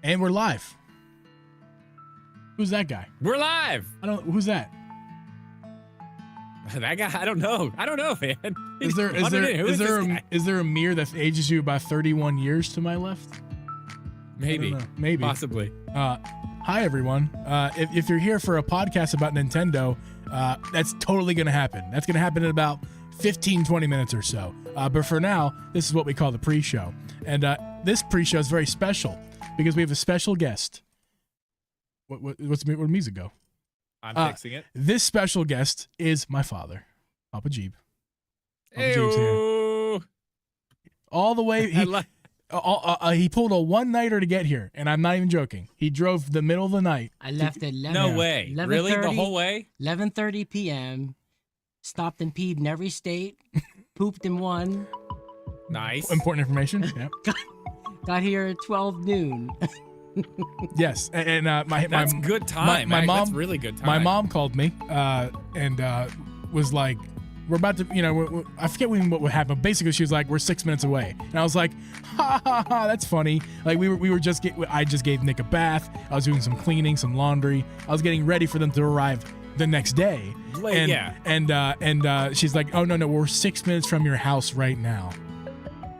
And we're live. Who's that guy? We're live. Who's that? That guy, I don't know, man. Is there a mirror that ages you by 31 years to my left? Maybe. Possibly. Hi, everyone. If you're here for a podcast about Nintendo, that's totally going to happen. That's going to happen in about 15, 20 minutes or so. But for now, this is what we call the pre-show. And this pre-show is very special because we have a special guest. Where'd the music go? I'm fixing it. This special guest is my father, Papa Jeeb. Papa Jeeb's here. All the way. He pulled a one-nighter to get here, and I'm not even joking. He drove the middle of the night. I left at 11. No way. Really? The whole way? 11:30 p.m. Stopped and peed in every state. Pooped in one. Nice. Important information. Yeah. Got here at 12 noon. Yes, and that's good time. My mom, that's really good time. My mom called me and was like, "We're about to, I forget what happened. Basically, she was like, "We're 6 minutes away," and I was like, "Ha ha ha, that's funny." Like I just gave Nick a bath. I was doing some cleaning, some laundry. I was getting ready for them to arrive the next day. And she's like, "Oh no, we're 6 minutes from your house right now,"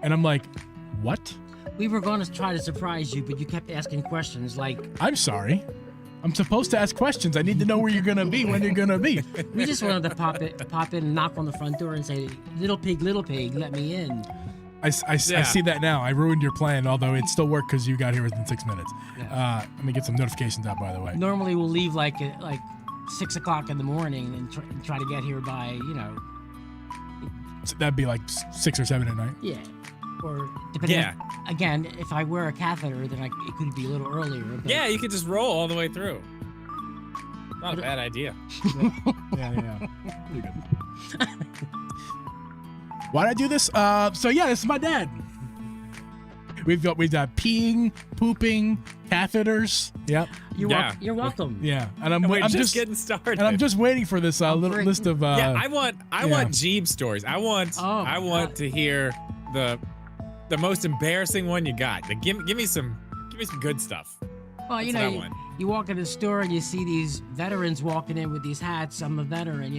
and I'm like, "What?" We were going to try to surprise you, but you kept asking questions like... I'm sorry. I'm supposed to ask questions. I need to know where you're going to be, when you're going to be. We just wanted to pop in and knock on the front door and say, little pig, let me in. I see that now. I ruined your plan, although it still worked because you got here within 6 minutes. Yeah. Let me get some notifications out, by the way. Normally we'll leave like 6 o'clock in the morning and try to get here by, So that'd be like 6 or 7 at night? Yeah. Or depending again, if I wear a catheter, then it could be a little earlier. But yeah, you could just roll all the way through. Not a bad idea. Yeah. Pretty good. Why'd I do this? This is my dad. We've got peeing, pooping, catheters. Yep. You're welcome. Yeah, and I'm just getting started. And I'm just waiting for this little list of. I want Jeeb stories. I want to hear the most embarrassing one you got. Like, give me some good stuff. Well, you walk in the store and you see these veterans walking in with these hats. I'm a veteran,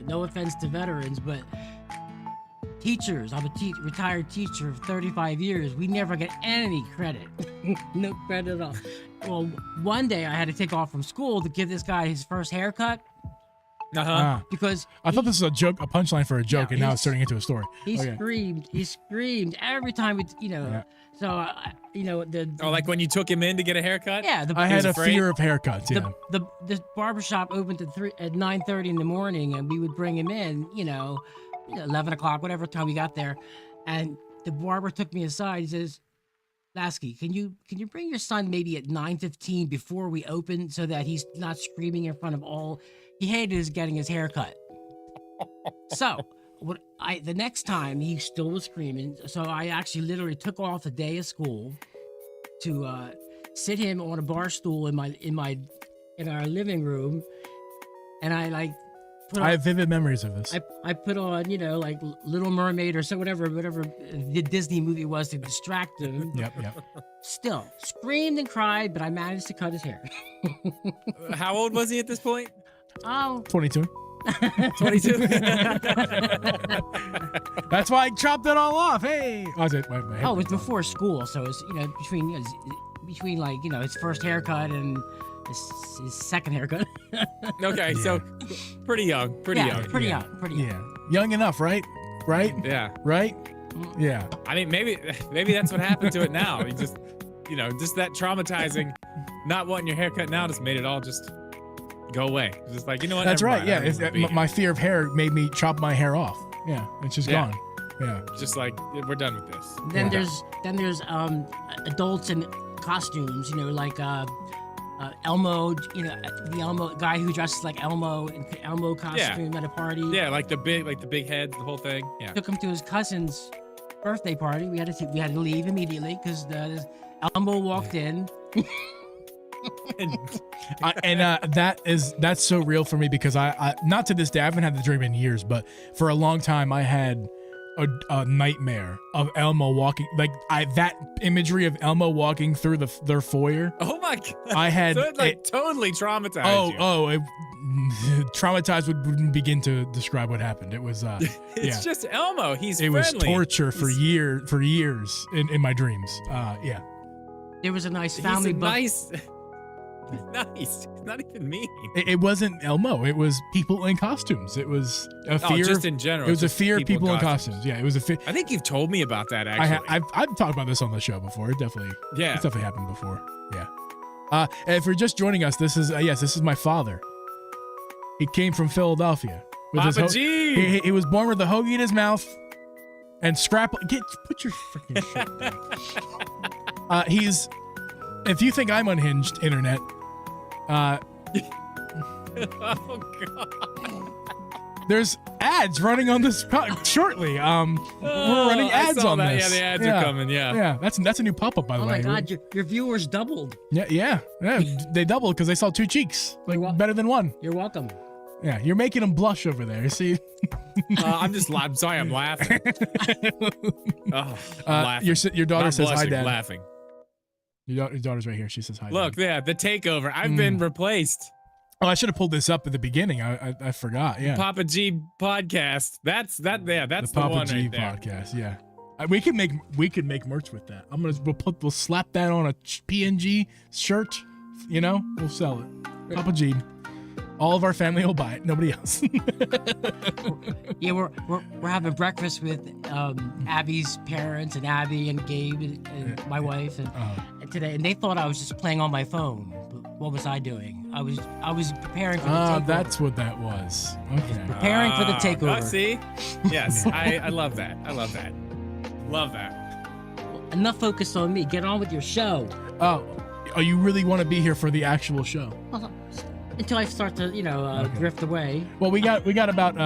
no offense to veterans, but teachers, I'm a retired teacher of 35 years. We never get any credit. No credit at all. Well, one day I had to take off from school to give this guy his first haircut. Because I thought this was a joke, a punchline for a joke, and now it's turning into a story. He screamed every time So like when you took him in to get a haircut. Yeah, I had a fear of haircuts. Yeah, the barbershop opened at 9:30 in the morning, and we would bring him in. 11 o'clock, whatever time we got there, and the barber took me aside. He says, Lasky, can you bring your son maybe at 9:15 before we open so that he's not screaming in front of all. He hated getting his hair cut. So the next time he still was screaming. So I actually literally took off a day of school to sit him on a bar stool in our living room, and I have vivid memories of this. I put on, like Little Mermaid or so whatever the Disney movie was to distract him. Yep. Still screamed and cried, but I managed to cut his hair. How old was he at this point? Oh, 22. 22. That's why I chopped it all off. Hey. It was before school, so it's between like his first haircut and his second haircut. Okay, so pretty young. Pretty young. Young enough, right? Yeah. Right? Yeah. I mean, maybe that's what happened to it now. You just that traumatizing, not wanting your haircut now just made it all just go away. It's just like, what? That's right. Yeah. My fear of hair made me chop my hair off. Yeah. It's just gone. Yeah. Just like, we're done with this. Then there's adults in costumes, like Elmo, the Elmo guy who dresses like Elmo in Elmo costume at a party. Yeah, like the big heads, the whole thing. Yeah. Took him to his cousin's birthday party. We had to leave immediately because Elmo walked in. That's so real for me because I not to this day, I haven't had the dream in years, but for a long time I had a nightmare of Elmo walking, like that imagery of Elmo walking through their foyer. Oh my god! I had so it like totally traumatized you. Traumatized wouldn't begin to describe what happened. It was it's just Elmo. He's it friendly. was torture for years in my dreams. Yeah. There was a nice family book. Nice. He's nice. He's not even mean. It wasn't Elmo. It was people in costumes. It was a fear. Just in general. It was a fear of people in costumes. Yeah, it was a fear. I think you've told me about that actually. I've talked about this on the show before. It's definitely happened before. Yeah. And if you're just joining us, this is my father. He came from Philadelphia. Papa G. He was born with a hoagie in his mouth and put your freaking shit down. If you think I'm unhinged, internet. Oh god. There's ads running on this shortly. We're running ads on that. this. Yeah, the ads are coming. Yeah. That's a new pop-up, by the way. Oh my god, your viewers doubled. Yeah. They doubled because they saw two cheeks, better than one. You're welcome. Yeah, you're making them blush over there. See? I'm sorry, I'm laughing. I'm laughing. Your daughter says hi, Dad. Laughing. Your daughter's right here. She says hi. Look, Dad. the takeover. I've been replaced. Oh, I should have pulled this up at the beginning. I forgot. Yeah. Papa G podcast. That's the Papa one G right there. podcast. Yeah. We could make merch with that. We'll slap that on a PNG shirt. We'll sell it. Papa G. All of our family will buy it. Nobody else. Yeah, we're having breakfast with Abby's parents and Abby and Gabe and my wife and today, and they thought I was just playing on my phone. But what was I doing? I was preparing for the takeover. That's what that was. Okay. Preparing for the takeover. See? Yes, I love that. I love that. Love that. Enough focus on me. Get on with your show. Oh, you really want to be here for the actual show? Until I start to, drift away. Well, we got about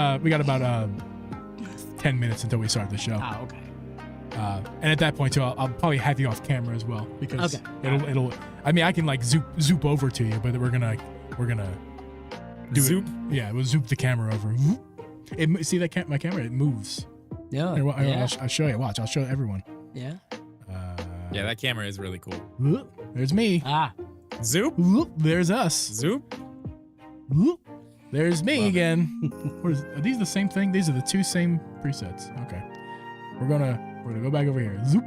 10 minutes until we start the show. Oh, okay. And at that point too, I'll probably have you off camera as well because Okay. it'll. I mean, I can like zoop over to you, but we're gonna do Zoop? It. Yeah, we'll zoop the camera over. See that my camera? It moves. Yeah. Here, Yeah. I'll show you. Watch. I'll show everyone. Yeah. Yeah, that camera is really cool. There's me. Zoop? There's us. Zoop? There's me Love it. again. Are these the same thing? These are the two same presets. Okay. We're gonna go back over here. Zoop.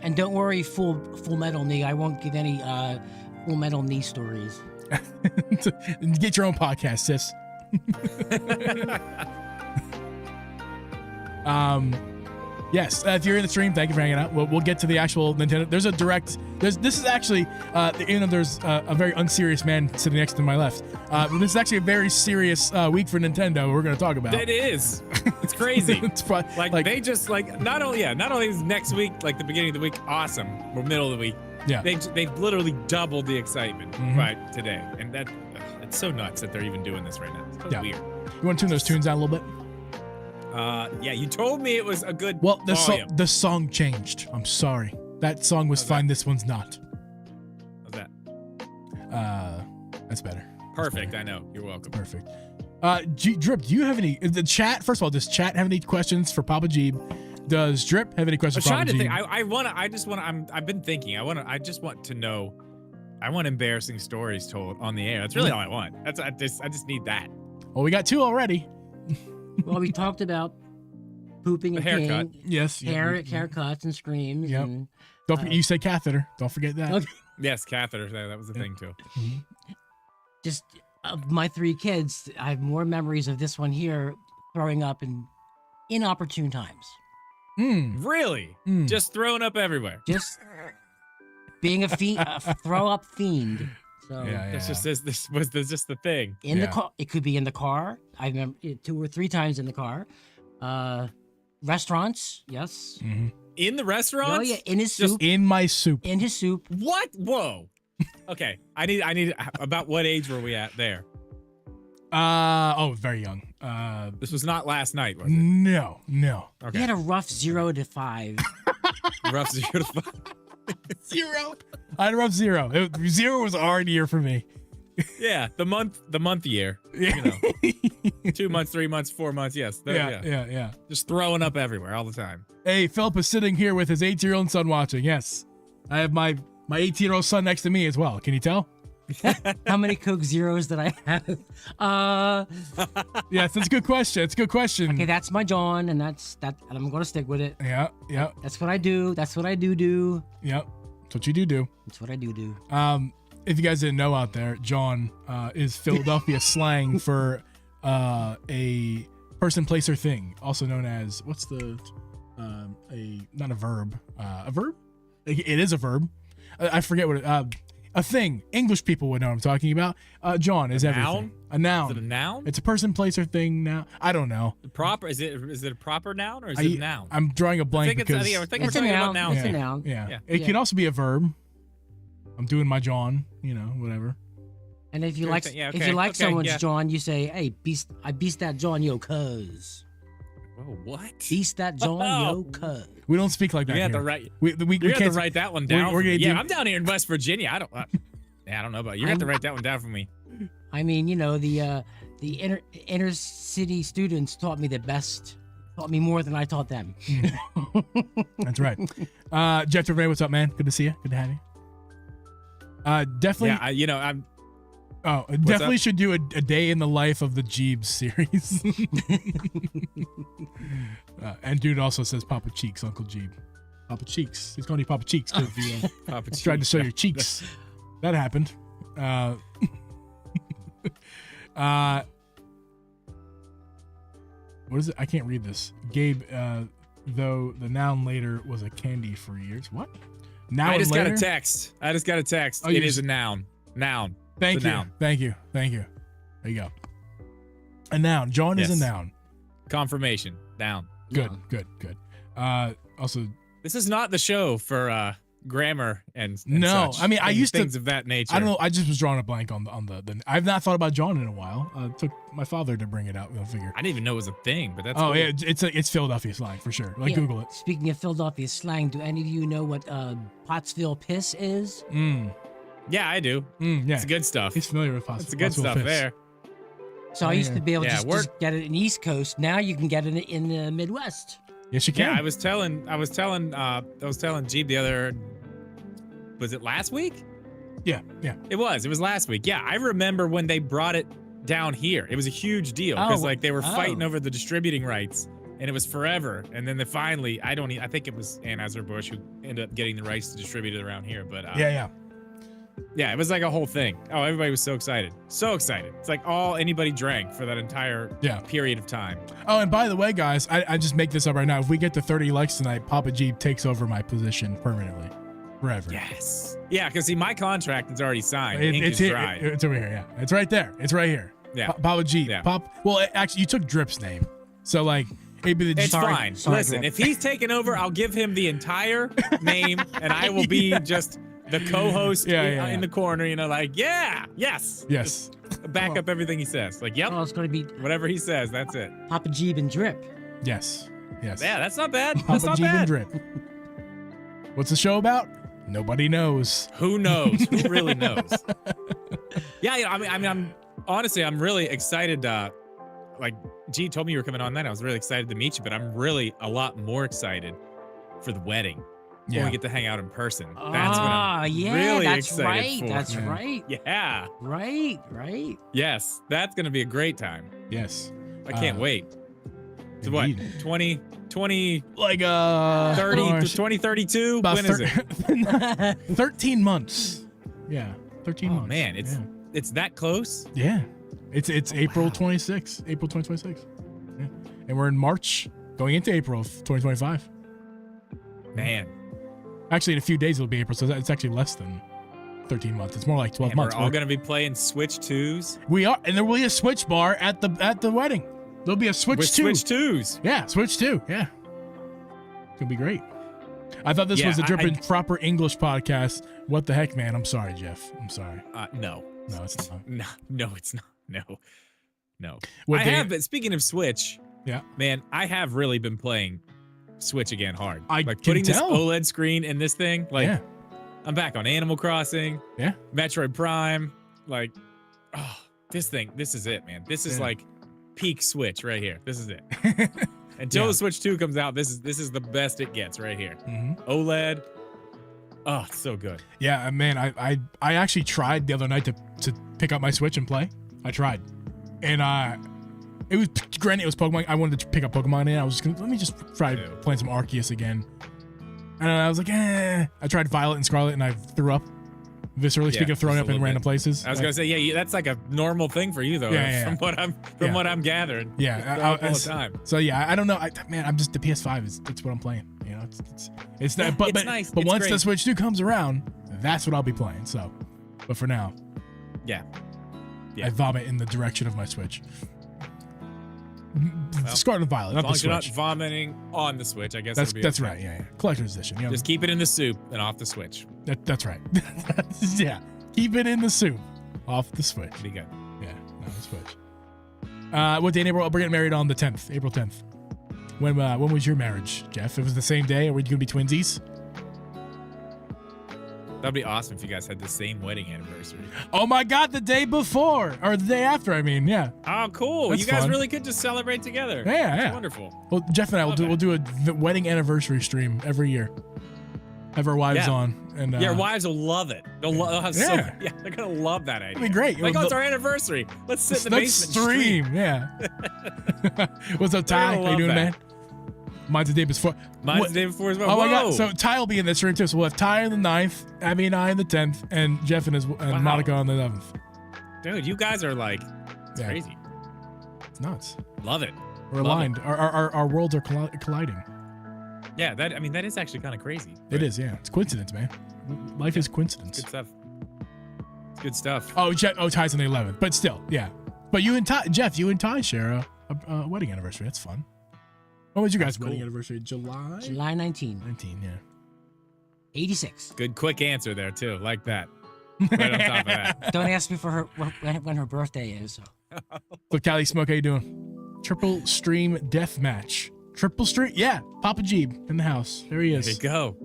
And don't worry, full metal knee. I won't give any full metal knee stories. Get your own podcast, sis. Yes, if you're in the stream, thank you for hanging out. We'll get to the actual Nintendo. There's a direct. This is actually, there's a very unserious man sitting next to my left. This is actually a very serious week for Nintendo. We're going to talk about. It is. It's crazy. It's they just not only is next week like the beginning of the week awesome, or middle of the week. Yeah. They've literally doubled the excitement by today, and it's so nuts that they're even doing this right now. It's so weird. You want to tune those tunes down a little bit? Yeah, you told me it was a good volume. The song changed. I'm sorry. That song was fine. This one's not. How's that? That's better. Perfect. I know. You're welcome. Perfect. Drip, do you have any? The chat. First of all, does chat have any questions for Papa Jeeb? Does Drip have any questions for I'm Papa trying Jeeb? to think. I've been thinking. I just want to know. I want embarrassing stories told on the air. That's really all I want. I just need that. Well, we got two already. Well, we talked about pooping and haircut. peeing, Yes. haircuts and screams. Yep. And, Don't forget, you said catheter. Don't forget that. Okay. Yes, catheter. That was the thing too. Just of my three kids, I have more memories of this one here throwing up in inopportune times. Really? Just throwing up everywhere. Just being a throw up fiend. So This was just the thing. in the car, it could be in the car. I remember it 2 or 3 times in the car. Restaurants, yes. In the restaurant? Oh yeah, in his Just soup. In my soup. In his soup. What? Whoa. Okay. I need about what age were we at there? Very young. This was not last night, was it? No. Okay. He had a rough 0 to 5. Rough 0 to 5. 0. I had a rough 0. 0 was a hard year for me. Yeah, the month year. Yeah. You know, 2 months, 3 months, 4 months. Yes. Yeah. Just throwing up everywhere all the time. Hey, Philip is sitting here with his 18-year-old son watching. Yes. I have my 18-year-old son next to me as well. Can you tell? How many Coke Zeros did I have? Yes, that's a good question. It's a good question. Okay, that's my John, and and I'm gonna stick with it. Yeah. That's what I do. That's what I do. Yep. That's what you do. That's what I do. If you guys didn't know out there, John is Philadelphia slang for a person, place, or thing, also known as not a verb. A verb? It is a verb. I forget what a thing. English people would know what I'm talking about. John is everything. Noun? A noun. Is it a noun? It's a person, place, or thing now. I don't know. Proper? Is it a proper noun or is it a noun? I'm drawing a blank because I think we're It's a talking about noun. nouns. It's a noun. Yeah. It Yeah. can also be a verb. I'm doing my John, whatever. And if you Sure like, thing. Yeah, if okay, you like okay, someone's yeah. John, you say, "Hey, I beast that John, yo, cuz." Whoa, what? Beast that John, yo, cuz. We don't speak like that. You have here. to write. We You have to can't. write that one down. we're for me. gonna do- I'm down here in West Virginia. I don't know about you. You have to write that one down for me. I mean, the inner city students taught me the best. Taught me more than I taught them. That's right. Jeff Trevay, what's up, man? Good to see you. Good to have you. Definitely. Yeah, I'm. Definitely should do a day in the life of the Jeebs series. And dude also says Papa Cheeks, Uncle Jeeb. Papa Cheeks. He's calling you Papa Cheeks because you Papa tried to show your cheeks. That happened. What is it? I can't read this. Gabe, though the noun later was a candy for years. What? Noun I just later? got a text. Oh, you it is just- a noun. Noun. Thank It's a you. noun. Thank you. There you go. A noun. John is Yes. a noun. Confirmation. Noun. Good. Yeah. Good. Also, This is not the show for grammar and No, such. I mean, I used to- things of that nature. I don't know. I just was drawing a blank on the. I've not thought about John in a while. Took my father to bring it out. Go figure. I didn't even know it was a thing, but that's Oh cool. yeah, it's Philadelphia slang for sure. Like Yeah. Google it. Speaking of Philadelphia slang, do any of you know what Pottsville piss is? Yeah, I do. Yeah. It's good stuff. He's familiar with It's the good Pottsville stuff Fist. there. So Oh, I used yeah. to be able Yeah, to we're- just get it in the East Coast. Now you can get it in the Midwest. Yes, you can. Yeah, I was telling Jeeb the other. Was it last week? Yeah. It was last week. Yeah, I remember when they brought it down here. It was a huge deal because Oh, they were fighting oh. over the distributing rights, and it was forever. And then they finally, I think it was Anheuser-Busch who ended up getting the rights to distribute it around here. But yeah, it was like a whole thing. Oh, everybody was so excited, so excited. It's like all anybody drank for that entire period of time. Oh, and by the way, guys, I just make this up right now. If we get to 30 likes tonight, Papa Jeep takes over my position permanently, forever. Yes. Yeah, because see, my contract is already signed. Ink It's is here. dry. It's over here. Yeah, it's right there. It's right here. Yeah. Papa Jeep. Yeah. Well, actually, you took Drip's name, so like maybe the It's Sorry. fine. Sorry, Listen, Drip. if he's taking over, I'll give him the entire name, and I will be just the co-host in the corner. Yes. Yes. Back up everything he says. Like, yep, Oh, it's going to be whatever he says, that's it. Papa Jeeb and Drip. Yes. Yeah, that's not bad. Papa That's not Jeep and bad. Drip. What's the show about? Nobody knows. Who knows? Who really knows? Yeah, I'm honestly, I'm really excited. Like, G told me you were coming on that. I was really excited to meet you, but I'm really a lot more excited for the wedding. When we get to hang out in person. That's what I'm really that's excited right. for. That's Yeah. right. Yeah. Right. Yes, that's gonna be a great time. Yes. I can't wait. So what? Indeed. 20 Like 30 gosh, 2032? about When is it? 13 months. Yeah, 13 Oh months. man, it's that close? yeah. It's April 26th, April 2026. Yeah. And we're in March, going into April of 2025. Man. Actually, in a few days it'll be April, so it's actually less than 13 months. It's more like 12 And months. we're all gonna be playing Switch 2s. We are, and there will be a Switch bar at the wedding. There'll be a Switch With 2. Switch 2s. Yeah, Switch 2. Yeah. It's gonna be great. I thought this Yeah, was a I- dripping proper English podcast. What the heck, man? I'm sorry, Jeff. I'm sorry. No. No, it's not. No, it's not. No. What I day- have, but speaking of Switch, Yeah. man, I have really been playing Switch again hard. I like can putting tell. this OLED screen in this thing. Like, Yeah. I'm back on Animal Crossing. Yeah. Metroid Prime. Like, Oh, this is it, man. This is Yeah. like peak Switch right here. This is it. Until Yeah. the Switch 2 comes out, this is the best it gets right here. OLED. Oh, it's so good. Yeah, man, I actually tried the other night to pick up my Switch and play. I tried, and it was granted it was Pokemon. I wanted to pick up Pokemon, and I was just gonna let me just try playing some Arceus again. And I was like, I tried Violet and Scarlet, and I threw up. Viscerally, speaking of throwing up in random places. I was gonna say, yeah, that's like a normal thing for you though. Yeah. From what I'm gathering. Yeah, all the time. So yeah, I don't know. I'm just the PS5 it's what I'm playing. You know, it's that. But it's nice. But It's once great. the Switch 2 comes around, that's what I'll be playing. So, but for now, Yeah. I vomit in the direction of my Switch. Scarlet and Violet, As not long the as you're not Switch. vomiting on the Switch, I guess That's it'll be that's okay. right. Yeah. Collector's edition. You know, Just keep it in the soup and off the Switch. that's right. Yeah. Keep it in the soup, off the Switch. Be good. Yeah, no, the Switch. What day in April? We're getting married on the 10th, April 10th. When was your marriage, Jeff? It was the same day, or were you gonna be twinsies? That'd be awesome if you guys had the same wedding anniversary. Oh my God, the day before or the day after? I mean, yeah. Oh, cool. That's you guys fun. really could just celebrate together. Yeah, That's yeah. wonderful. Well, Jeff and I we'll do a wedding anniversary stream every year. Have our wives Yeah. on, and Your wives will love it. They'll have Yeah. they're gonna love that idea. It'll be great. Like, Well, it's our anniversary. Let's sit in the let's basement and stream. Yeah. What's up, Ty? gonna How you doing, love man? Mine's the day before. Mine's What- the day before as well. Oh my Whoa. God! So Ty will be in this stream too. So we'll have Ty on the 9th, Abby and I on the 10th, and Jeff and Monica on the 11th. Dude, you guys are like, it's Yeah. crazy. It's nuts. Love it. We're Love aligned. Our worlds are colliding. Yeah, that is actually kind of crazy. It is, yeah. It's coincidence, man. Life is coincidence. Good stuff. It's good stuff. Oh, Ty's on the 11th, but still, yeah. But you and Ty, Jeff, you and Ty share a wedding anniversary. That's fun. When was you guys' That's wedding cool. anniversary? July 19, 19, yeah. 86. Good quick answer there too. Like that. Right on top of that. Don't ask me for her when her birthday is. So. So Cali Smoke, how you doing? Triple stream death match. Triple stream, yeah. Papa Jeeb in the house. There he There is. you go.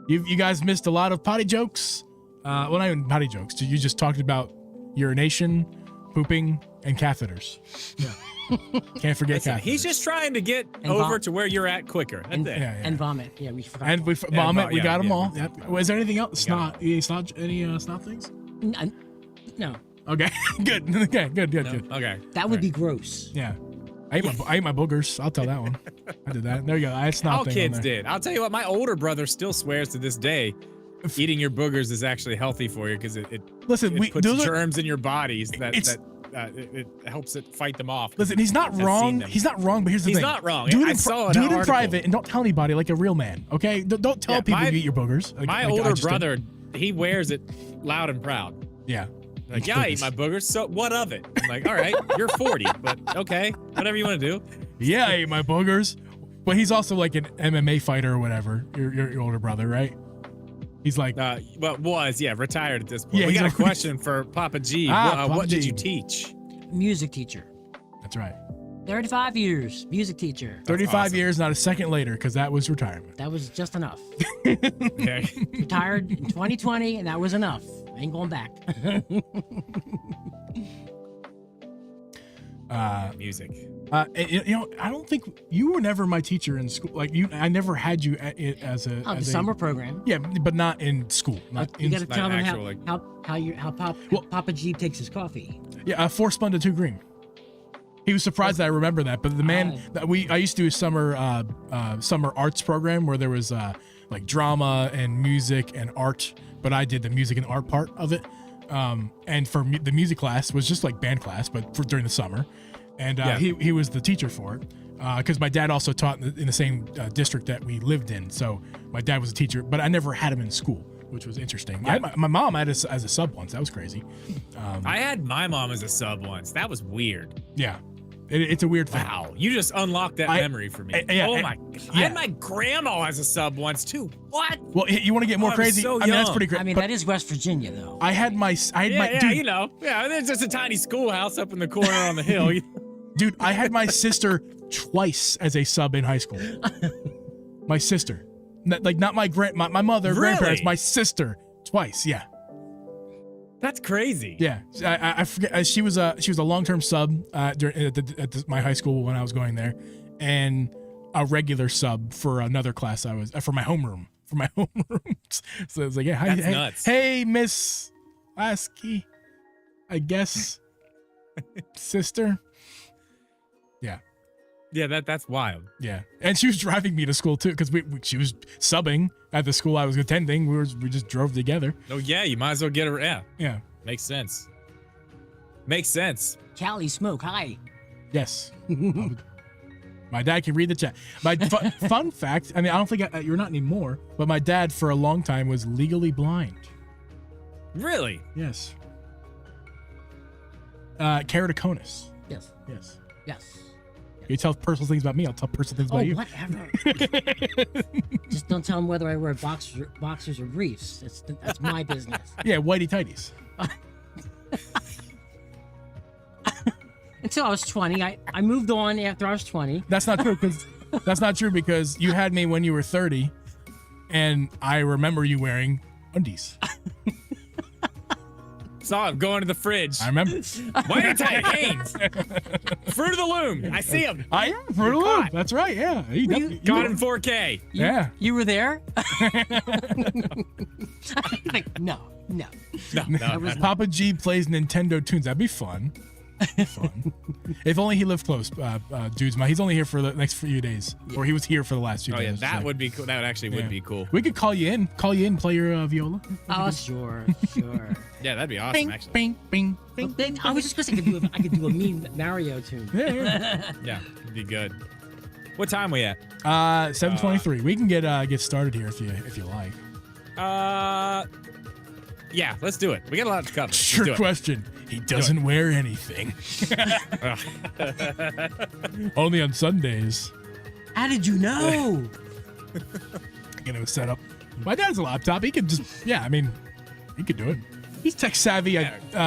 You guys missed a lot of potty jokes. Well, not even potty jokes. You just talked about urination, pooping, and catheters. Yeah. Can't forget Listen, catheters. he's just trying to get And over vom- to where you're at quicker. That's And, it. Yeah, yeah. and vomit. Yeah, we forgot. And we Yeah, vomit. We yeah, got them yeah, all. we- Yep. Was there anything else? We got Snot? Any snot things? No, Okay. Good. Okay. Good. No? Good. Okay. that would be gross. Yeah. I ate my boogers. I'll tell that one. I did that. There you go. I had snot All thing kids on there. did. I'll tell you what, my older brother still swears to this day eating your boogers is actually healthy for you because it Listen, puts those are, germs in your bodies that It's- it helps it fight them off. listen, he's not I've seen wrong. them. He's not wrong, but here's the He's thing. not wrong. Do it I in, saw an do it in article. private and don't tell anybody like a real man, okay? Don't tell Yeah, people my- you eat your boogers. Like, My like I older just did. brother, he wears it loud and proud. Yeah. Like, yeah, I eat my boogers. So what of it? I'm like, all right, you're 40, but okay, whatever you want to do. Yeah, I ate my boogers. But he's also like an MMA fighter or whatever. Your older brother, right? He's like, Retired at this point. Yeah, We he's got a a- question for Papa G. Papa What did G. you teach? Music teacher. that's right. 35 years. Music teacher. 35 awesome. years, not a second later, because that was retirement. That was just enough. Okay. Retired in 2020, and that was enough. Ain't going back. Music. I don't think you were never my teacher in school. Like I never had you as a Oh, the as a- summer program. Yeah, but not in school. Not You in, got to like tell them actual, like- Well- Papa Jeep takes his coffee. yeah, 4 spun to 2 green. He was surprised that I remember that, but the man that I used to do a summer arts program where there was like drama and music and art, but I did the music and art part of it. And for the music class was just like band class, but during the summer, and Yeah. he was the teacher for it because my dad also taught in the same district that we lived in, so my dad was a teacher, but I never had him in school, which was interesting. Yeah. My mom had us as a sub once. That was crazy. I had my mom as a sub once. That was weird. Yeah, it's a weird thing. Wow. You just unlocked that memory for me. yeah, oh I- my God. I yeah. had my grandma as a sub once too. What? Well, you want to get more I was crazy? so I mean, that's young. pretty great. I mean, but that is West Virginia, though. I had my Yeah, dude, you know. Yeah, there's just a tiny schoolhouse up in the corner on the hill. dude, I had my sister twice as a sub in high school. My sister, not my mother, Really? grandparents, my sister twice. Yeah. That's crazy. Yeah, I forget. She was a long-term sub my high school when I was going there, and a regular sub for another class I was for my homeroom. So it's like, yeah, That's nuts. Hey, Miss Lasky, I guess, sister. Yeah, that's wild. Yeah, and she was driving me to school too, because she was subbing at the school I was attending. We just drove together. Oh yeah, you might as well get her. Yeah, Yeah. makes sense. Makes sense. Cali Smoke, hi. Yes. My dad can read the chat. My fun fact. I mean, I don't think you're not anymore, but my dad for a long time was legally blind. Really? Yes. Keratoconus. Yes. Yes. Yes. You tell personal things about me, I'll tell personal things about you. Whatever. Just don't tell them whether I wear boxers or briefs. That's my business. Yeah, whitey tighties. Until I was 20, I moved on after I was 20. That's not true because you had me when you were 30, and I remember you wearing undies. Saw him going to the fridge. I remember. Whitey tight Hanes. Fruit of the Loom. I see him. I am Fruit of the Loom. That's right. Yeah. You Got him 4K. Yeah. You were there? Like, no. No. Papa G plays Nintendo tunes. That'd be fun. If only he lived close, dudes. He's only here for the next few days, or he was here for the last few Oh days. yeah, that would be cool. That actually would be cool. We could call you in, play your viola. Oh, sure. Yeah, that'd be awesome. Bing, actually. bing, bing, bing. Then I was just gonna say I could do a mean Mario tune. Yeah. Yeah, it'd be good. What time we at? 7:23. We can get started here if you like. Yeah, let's do it. We got a lot to cover. Let's do Sure it. question. He doesn't wear anything. Only on Sundays. How did you know? Get him set up. My dad's a laptop. He could just, he could do it. He's tech savvy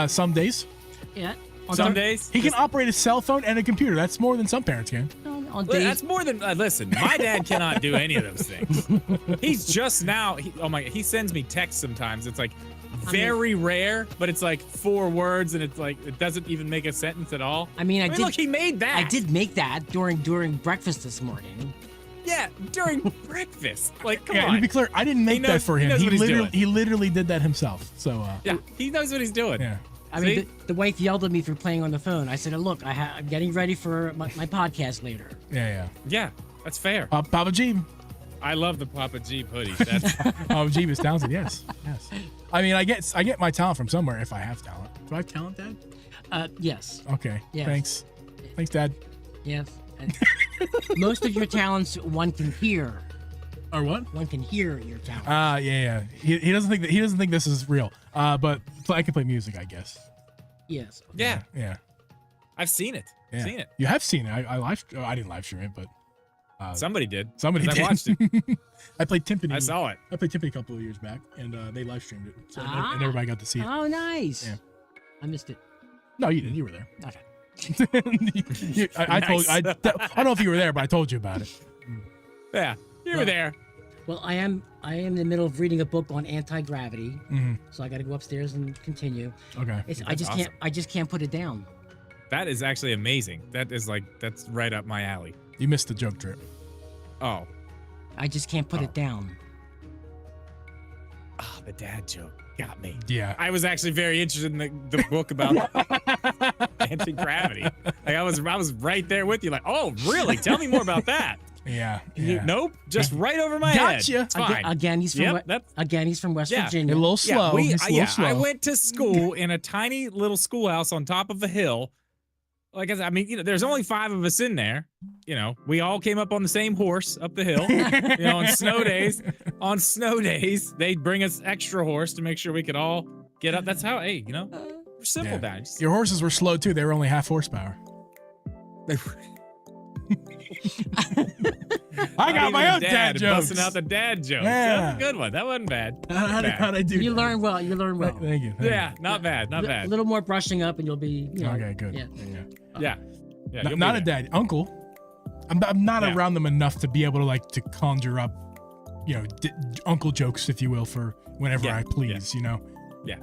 some days. Yeah. Some days He can operate a cell phone and a computer. That's more than some parents can. On days. That's more than listen. My dad cannot do any of those things. He's just now. He sends me texts sometimes. It's like very rare, but it's like 4 words, and it's like it doesn't even make a sentence at all. I mean, look, he made that. I did make that during breakfast this morning. Yeah, during breakfast. Like, come Yeah, on. to be clear, I didn't make that for him. knows what he's doing. He literally did that himself. So Yeah, he knows what he's doing. yeah. I mean, the wife yelled at me for playing on the phone. I said, "Look, I'm getting ready for my podcast later." Yeah. Yeah, that's fair. Papa G. I love the Papa Jeep hoodie. That's Papa G is talented. Yes. I mean, I get my talent from somewhere if I have talent. Do I have talent, Dad? Yes. Okay. Yes. Thanks, Dad. Yes. And most of your talents one can hear. Or what? One can hear your talent. Yeah. He doesn't think this is real. But I can play music, I guess. Yes. yeah. Yeah. I've seen it. Yeah. Seen it. You have seen it. I didn't live stream it, but Somebody did. somebody 'Cause did. I watched it. I played timpani. I saw it. I played timpani a couple of years back, and they live streamed it, so and everybody got to see it. Oh, nice. Yeah. I missed it. No, you didn't. You were there. Okay. I told. I don't know if you were there, but I told you about it. Yeah, you were there. Well, I am in the middle of reading a book on anti-gravity, Mhm. so I got to go upstairs and continue. Okay. I just can't put it down. That is actually amazing. That's right up my alley. You missed the joke trip. Oh, I just can't put it down. the dad joke got me. Yeah. I was actually very interested in the book about anti-gravity. Like I was right there with you. Like, oh, really? Tell me more about that. Yeah. Nope, just right over my head. Gotcha. It's fine. Again, he's from he's from West Yeah. Virginia. A little slow. He's a little slow. I went to school in a tiny little schoolhouse on top of a hill. Like I mean, there's only 5 of us in there. We all came up on the same horse up the hill. On snow days, they'd bring us extra horse to make sure we could all get up. That's how. Hey, we're simple Yeah. guys. Your horses were slow too. They were only half horsepower. I got my own dad jokes. Busting out the dad jokes. Yeah. That's a good one. That wasn't bad. How'd I do? You that? learn well. You learn well. Thank you. Yeah, not bad. Not A bad. little more brushing up, and you'll be. Okay, good. Yeah. Yeah. Yeah. Not, you'll not be a there. dad, uncle. I'm not Yeah. around them enough to be able to conjure up, uncle jokes, if you will, for whenever Yeah, I please. Yeah.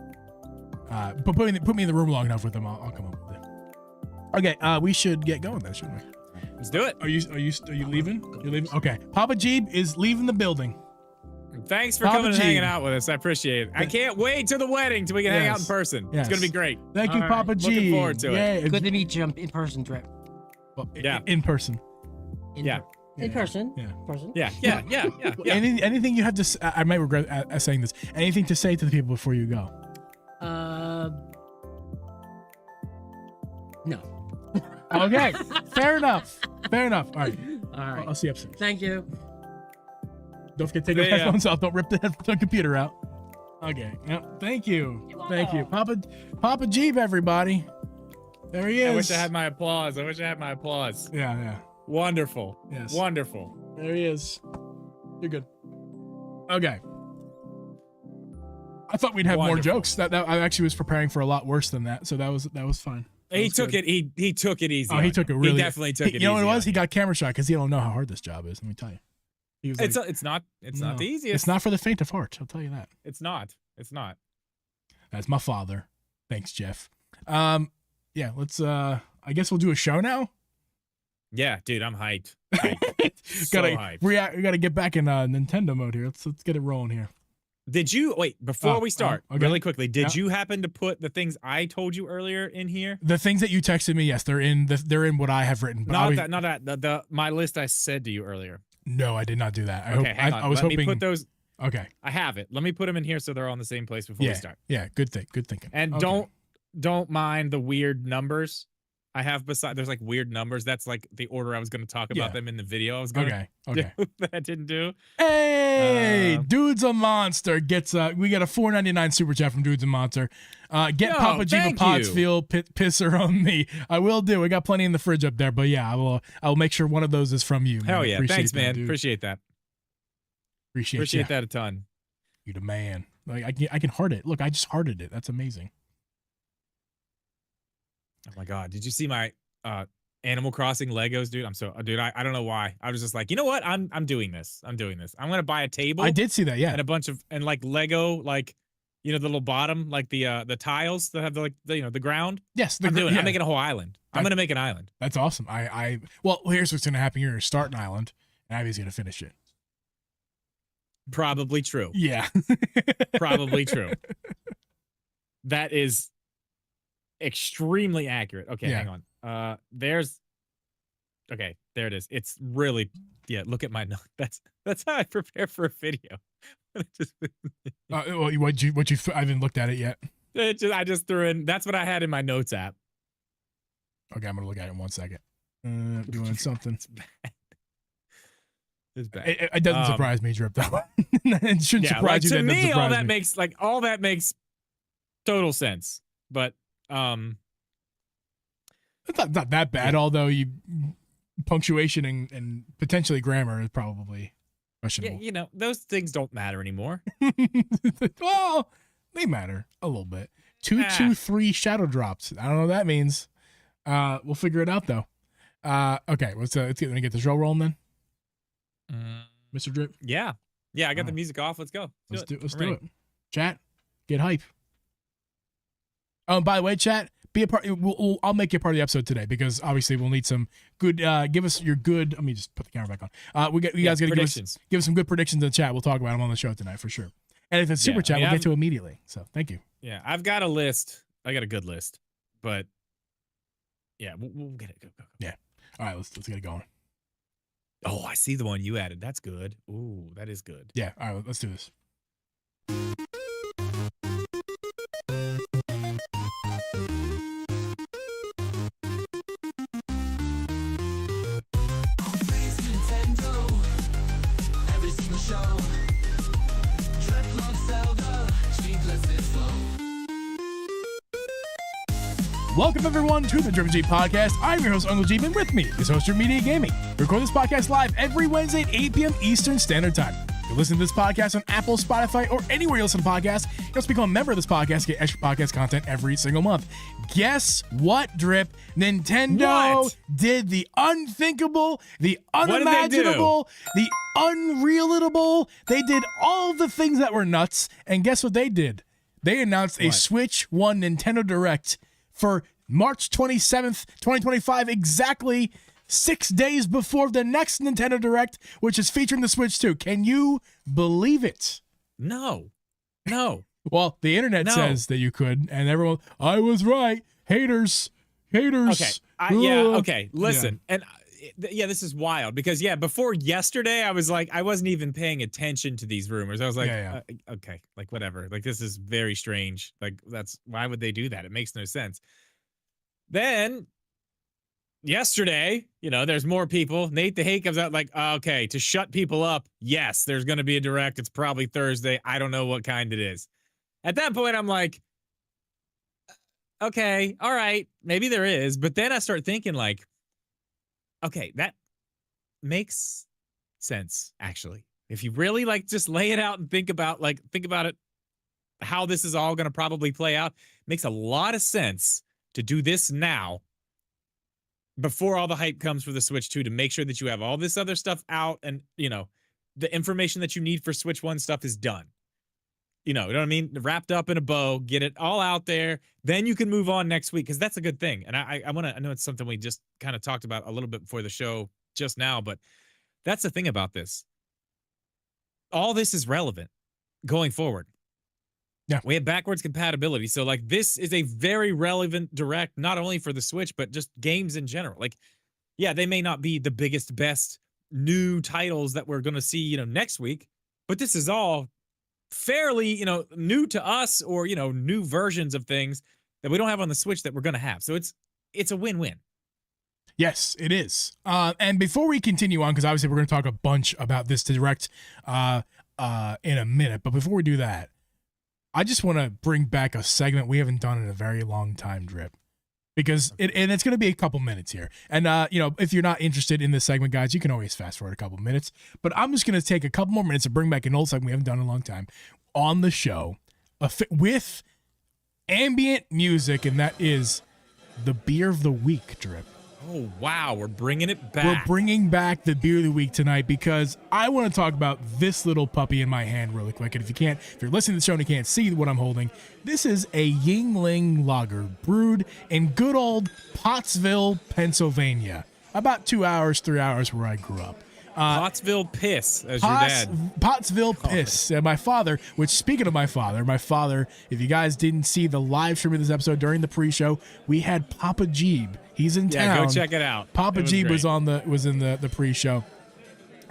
But put me in the room long enough with them, I'll come up with it. Okay, we should get going then, shouldn't we? Let's do it. Are you leaving? You're leaving? Okay. Papa Jeeb is leaving the building. Thanks for Papa coming and G. hanging out with us. I appreciate it. I can't wait till the wedding till we can hang out in person. Yes. It's gonna be great. Thank you, All Papa right. G. Looking forward to it. Yeah, Good to meet you in person, Drip. well, Yeah. In person. Yeah. In person. Yeah. Person. Yeah. Anything you have to? I might regret saying this. Anything to say to the people before you go? No. Okay. Fair enough. All right. All right. I'll see you upstairs. Thank you. Don't forget to take your See ya. headphones off. Don't rip the computer out. Okay. Yep. Thank you. Thank you, Papa Jeeb. Everybody. There he is. I wish I had my applause. Yeah. Wonderful. Yes. Wonderful. There he is. You're good. Okay. I thought we'd have more Wonderful. jokes. That I actually was preparing for a lot worse than that, so that was fine. He took it easy. Oh, he took it really. He definitely took it easy. You know what it was? on He got camera shy because he don't know how hard this job is. Let me tell you. He was like, It's not the easiest. It's not for the faint of heart. I'll tell you that. It's not. That's my father. Thanks, Jeff. Yeah. Let's. I guess we'll do a show now. Yeah, dude, I'm hyped. Gotta hyped. We gotta get back in Nintendo mode here. Let's get it rolling here. Did you wait before we start okay. really quickly? Did Yeah. you happen to put the things I told you earlier in here? The things that you texted me, yes, they're in what I have written. But Not that. The my list I said to you earlier. No, I did not do that. Hang on. I was Let hoping. me put those. Okay. I have it. Let me put them in here so they're all in the same place before we start. Yeah. Good thinking. And Okay. don't mind the weird numbers. I have there's like weird numbers. That's like the order I was going to talk about Yeah. them in the video. I was going to Okay. do that I didn't do. Hey, Dude's a Monster gets we got a $4.99 super chat from Dude's a Monster. Get Yo, Papa Jeeva thank Pottsfield pisser on me. I will do. We got plenty in the fridge up there, but yeah, I'll make sure one of those is from you. Man. Hell yeah. Appreciate Thanks, that, man. dude. Appreciate that. Appreciate that a ton. You the man. Like I can heart it. Look, I just hearted it. That's amazing. Oh my god, did you see my Animal Crossing Legos, dude? I don't know why. I was just like, you know what? I'm doing this. I'm gonna buy a table. I did see that, yeah. And a bunch of like Lego, like the little bottom, like the tiles that have the ground. Yes, I'm making a whole island. I'm gonna make an island. That's awesome. Well, here's what's gonna happen. You're gonna start an island, and Ivy's gonna finish it. Probably true. Yeah. Probably true. That is extremely accurate. Okay, Yeah. hang on. Okay, there it is. It's really, look at my note. That's how I prepare for a video. What you I haven't looked at it yet. I just threw in. That's what I had in my notes app. Okay, I'm gonna look at it in 1 second. Doing something. It's bad. It doesn't surprise me, Drip. Though it shouldn't surprise you. To that me, doesn't surprise me. all that makes total sense. But It's not that bad. Although punctuation and potentially grammar is probably questionable. yeah, those things don't matter anymore. Well, they matter a little bit. 2, 2, 3 shadow drops. I don't know what that means. We'll figure it out though. Okay, let's get this roll rolling then. Mr. Drip. Yeah. I got the music off. Let's go. Let's do it. Chat, get hype. Oh, by the way, chat, be a part. I'll make you a part of the episode today because obviously we'll need some good. Give us your good. Let me just put the camera back on. You guys got to give us some good predictions in the chat. We'll talk about them on the show tonight for sure. And if it's super chat, we'll get to immediately. So thank you. Yeah, I've got a list. I got a good list, but yeah, we'll get it. Go. Yeah. All right, let's get it going. Oh, I see the one you added. That's good. Ooh, that is good. Yeah. All right, let's do this. Welcome everyone to the Driven G Podcast. I'm your host, Uncle G, and with me is host of Media Gaming. We record this podcast live every Wednesday at 8 p.m. Eastern Standard Time. You listen to this podcast on Apple, Spotify, or anywhere you listen to podcasts. You also become a member of this podcast, get extra podcast content every single month. Guess what, Drip? Nintendo did the unthinkable, the unimaginable, the unrealitable. They did all the things that were nuts, and guess what they did? They announced a What? Switch 1 Nintendo Direct for March 27th, 2025, exactly 6 days before the next Nintendo Direct, which is featuring the Switch 2. Can you believe it? No. Well, the internet No. says that you could, and everyone, I was right. Haters. Okay. Ugh. Okay. Listen. And this is wild because before yesterday, I was like, I wasn't even paying attention to these rumors. I was like, okay, like whatever. Like this is very strange. Like why would they do that? It makes no sense. Then yesterday, there's more people. Nate the Hate comes out like, okay, to shut people up. Yes, there's going to be a direct. It's probably Thursday. I don't know what kind it is. At that point, I'm like, okay, all right, maybe there is. But then I start thinking like, okay, that makes sense, actually. If you really just lay it out and think about it, how this is all going to probably play out, makes a lot of sense to do this now before all the hype comes for the Switch 2 to make sure that you have all this other stuff out and, the information that you need for Switch 1 stuff is done. You know what I mean? Wrapped up in a bow, get it all out there. Then you can move on next week because that's a good thing. And I know it's something we just kind of talked about a little bit before the show just now, but that's the thing about this. All this is relevant going forward. Yeah. We have backwards compatibility. So this is a very relevant direct, not only for the Switch, but just games in general. They may not be the biggest, best new titles that we're going to see, next week, but this is all fairly, new to us or, new versions of things that we don't have on the Switch that we're going to have. So it's a win-win. Yes, it is. And before we continue on, because obviously we're going to talk a bunch about this direct in a minute, but before we do that, I just want to bring back a segment we haven't done in a very long time, Drip, because it's going to be a couple minutes here. And, if you're not interested in this segment, guys, you can always fast forward a couple minutes, but I'm just going to take a couple more minutes to bring back an old segment we haven't done in a long time on the show with ambient music, and that is the beer of the week, Drip. Oh, wow. We're bringing it back. We're bringing back the beer of the week tonight because I want to talk about this little puppy in my hand really quick. And if you're listening to the show and you can't see what I'm holding, this is a Yingling lager brewed in good old Pottsville, Pennsylvania. About 3 hours where I grew up. Pottsville Piss, as your dad. Pottsville Piss. My father, which speaking of my father, if you guys didn't see the live stream of this episode during the pre-show, we had Papa Jeeb. He's in town. Yeah, go check it out. Papa Jeeb was in the pre-show.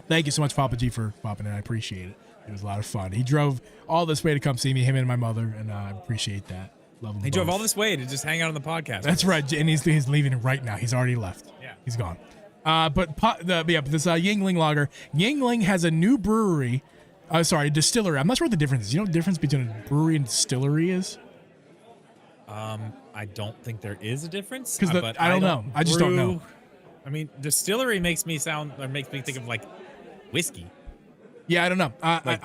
Thank you so much, Papa Jeeb, for popping in. I appreciate it. It was a lot of fun. He drove all this way to come see me, him and my mother, and I appreciate that. Love him. He drove all this way to just hang out on the podcast. That's right, and he's leaving right now. He's already left. Yeah, he's gone. But this Yingling lager. Yingling has a new brewery. Distillery. I'm not sure what the difference is. You know what the difference between a brewery and distillery is? I don't think there is a difference. Because I don't know. I just don't know. I mean, distillery makes me think of whiskey. Yeah, I don't know.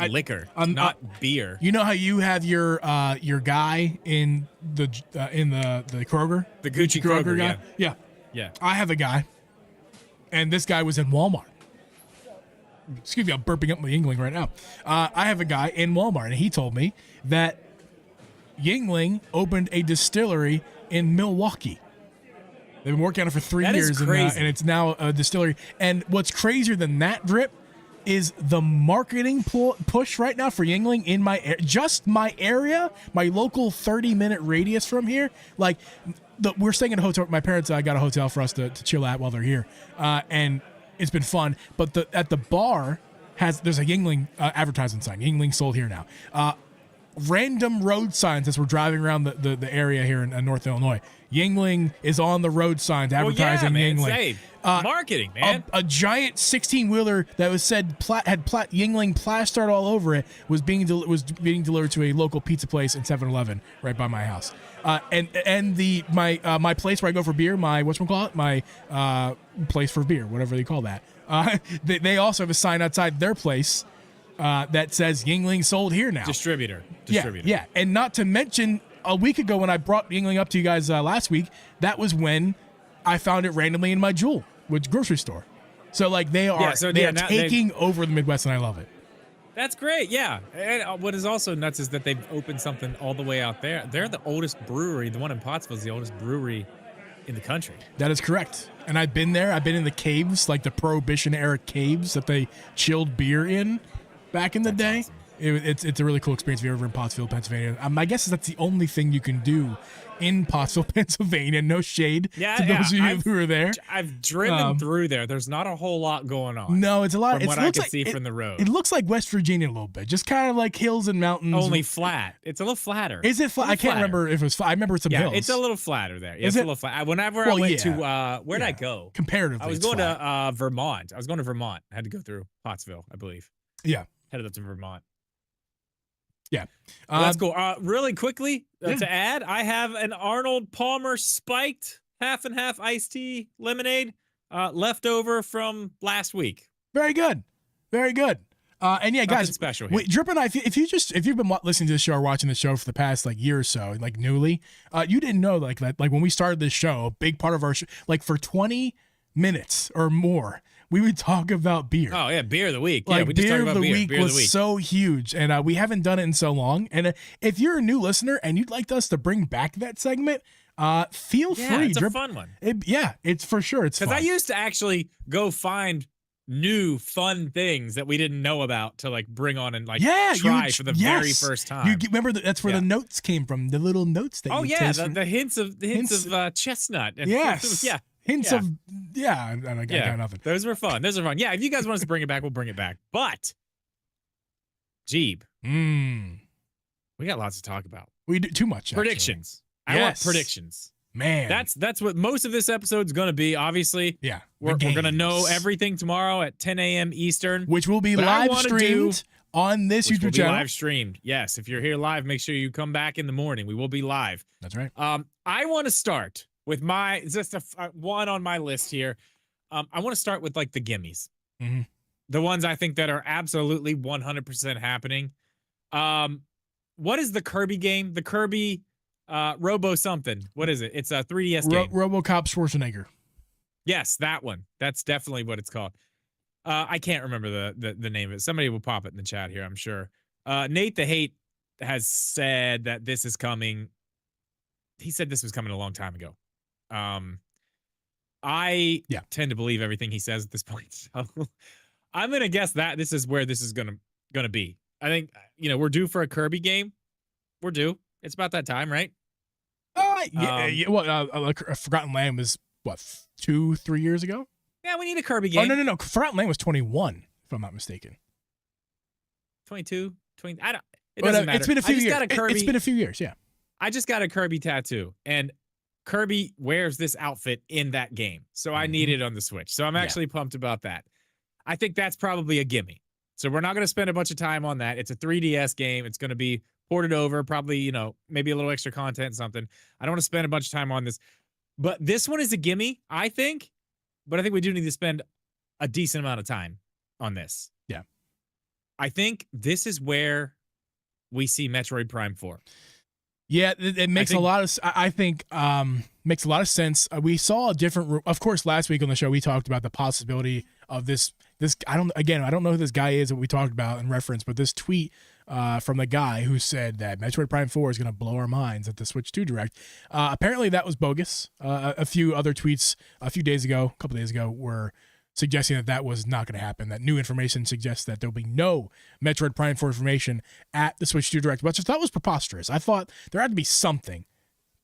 Liquor, not beer. You know how you have your guy in the Kroger, the Gucci Kroger guy. Yeah. I have a guy. And this guy was in Walmart. Excuse me, I'm burping up my Yingling right now. I have a guy in Walmart, and he told me that Yingling opened a distillery in Milwaukee. They've been working on it for 3 years, and it's now a distillery. And what's crazier than that, Drip, is the marketing push right now for Yingling in my area, my local 30-minute radius from here. We're staying in a hotel. My parents got a hotel for us to chill at while they're here, and it's been fun. But at the bar there's a Yingling advertising sign. Yingling sold here now. Random road signs as we're driving around the area here in North Illinois. Yingling is on the road signs advertising Yingling. Hey, marketing, man. A giant 16-wheeler that was said had Yingling plastered all over it was being delivered to a local pizza place and 7-Eleven right by my house. And my place where I go for beer, my place for beer, whatever they call that. They also have a sign outside their place that says Yingling sold here now. Distributor. Yeah. And not to mention, a week ago when I brought Yingling up to you guys last week, that was when I found it randomly in my Jewel, grocery store. So they are taking over the Midwest, and I love it. That's great. Yeah. And what is also nuts is that they've opened something all the way out there. They're the oldest brewery. The one in Pottsville is the oldest brewery in the country. That is correct. And I've been there. I've been in the caves, like the Prohibition era caves that they chilled beer in back in the day. Awesome. It's a really cool experience if you're ever in Pottsville, Pennsylvania. My guess is that's the only thing you can do in Pottsville, Pennsylvania. No shade to those of you who are there. I've driven through there. There's not a whole lot going on. No, it's a lot. From what I can see from the road. It looks like West Virginia a little bit, just kind of like hills and mountains. Only flat. It's a little flatter. Is it flat? I can't remember if it was flat. I remember some hills. It's a little flatter there. Yeah, Is it's it? a little flat. Whenever I went to, where'd I go? Comparatively, I was it's going flat. to Vermont. I was going to Vermont. I had to go through Pottsville, I believe. Yeah. Headed up to Vermont. Yeah. Well, that's cool. Really quickly to add, I have an Arnold Palmer spiked half and half iced tea lemonade left over from last week. Very good. Very good. And yeah, Nothing guys, special here. Drip and I, if you've been listening to the show or watching the show for the past like year or so, like newly, you didn't know like when we started this show, a big part of our show, like for 20 minutes or more, we would talk about beer. Oh yeah, beer of the week. Like Yeah, we just beer talked of about the beer. week Beer of was the week. so huge, and we haven't done it in so long. And if you're a new listener and you'd like us to bring back that segment, feel Yeah, free. it's a Drip. fun one. It's for sure. It's Because fun. I used to actually go find new fun things that we didn't know about to like bring on and like try for the very first time. Remember that's where the notes came from. The little notes that. Oh you yeah, taste the from- hints of chestnut. And Yes. yeah. Hints Yeah. of I got nothing. Those were fun. Yeah, if you guys want us to bring it back, we'll bring it back. But Jeeb, we got lots to talk about. We do too much. actually. Predictions. I want Yes. predictions. Man. That's what most of this episode's going to be. Obviously, yeah. we're the going to know games, everything tomorrow at 10 a.m. Eastern, which will be But I live wanna streamed on this which will YouTube be channel. live streamed. Yes, if you're here live, make sure you come back in the morning. We will be live. That's right. I want to start with just one on my list here. I want to start with like the gimmies, the ones I think that are absolutely 100% happening. What is the Kirby game? The Kirby Robo something. What is it? It's a 3DS game. RoboCop Schwarzenegger. Yes, that one. That's definitely what it's called. I can't remember the name of it. Somebody will pop it in the chat here, I'm sure. Nate the Hate has said that this is coming. He said this was coming a long time ago. I tend to believe everything he says at this point. So I'm gonna guess that this is where this is gonna be. I think we're due for a Kirby game. We're due. It's about that time, right? Well, Forgotten Land was what 2-3 years ago. Yeah, we need a Kirby game. Oh no, Forgotten Land was 21, if I'm not mistaken. 22, 20. I don't. It doesn't matter. It's been a few I just years. got a Kirby. It's been a few years. Yeah. I just got a Kirby tattoo, and Kirby wears this outfit in that game. So I need it on the Switch. So I'm actually pumped about that. I think that's probably a gimme. So we're not going to spend a bunch of time on that. It's a 3DS game. It's going to be ported over, probably, maybe a little extra content, something. I don't want to spend a bunch of time on this. But this one is a gimme, I think. But I think we do need to spend a decent amount of time on this. Yeah. I think this is where we see Metroid Prime 4. Yeah, it makes a lot of. I think makes a lot of sense. We saw a different. Of course, last week on the show we talked about the possibility of this. I don't know who this guy is that we talked about in reference, but this tweet from the guy who said that Metroid Prime 4 is going to blow our minds at the Switch 2 Direct. Apparently, that was bogus. A few other tweets a couple days ago, were suggesting that was not going to happen. That new information suggests that there'll be no Metroid Prime 4 information at the Switch 2 Direct, which I thought was preposterous. I thought there had to be something.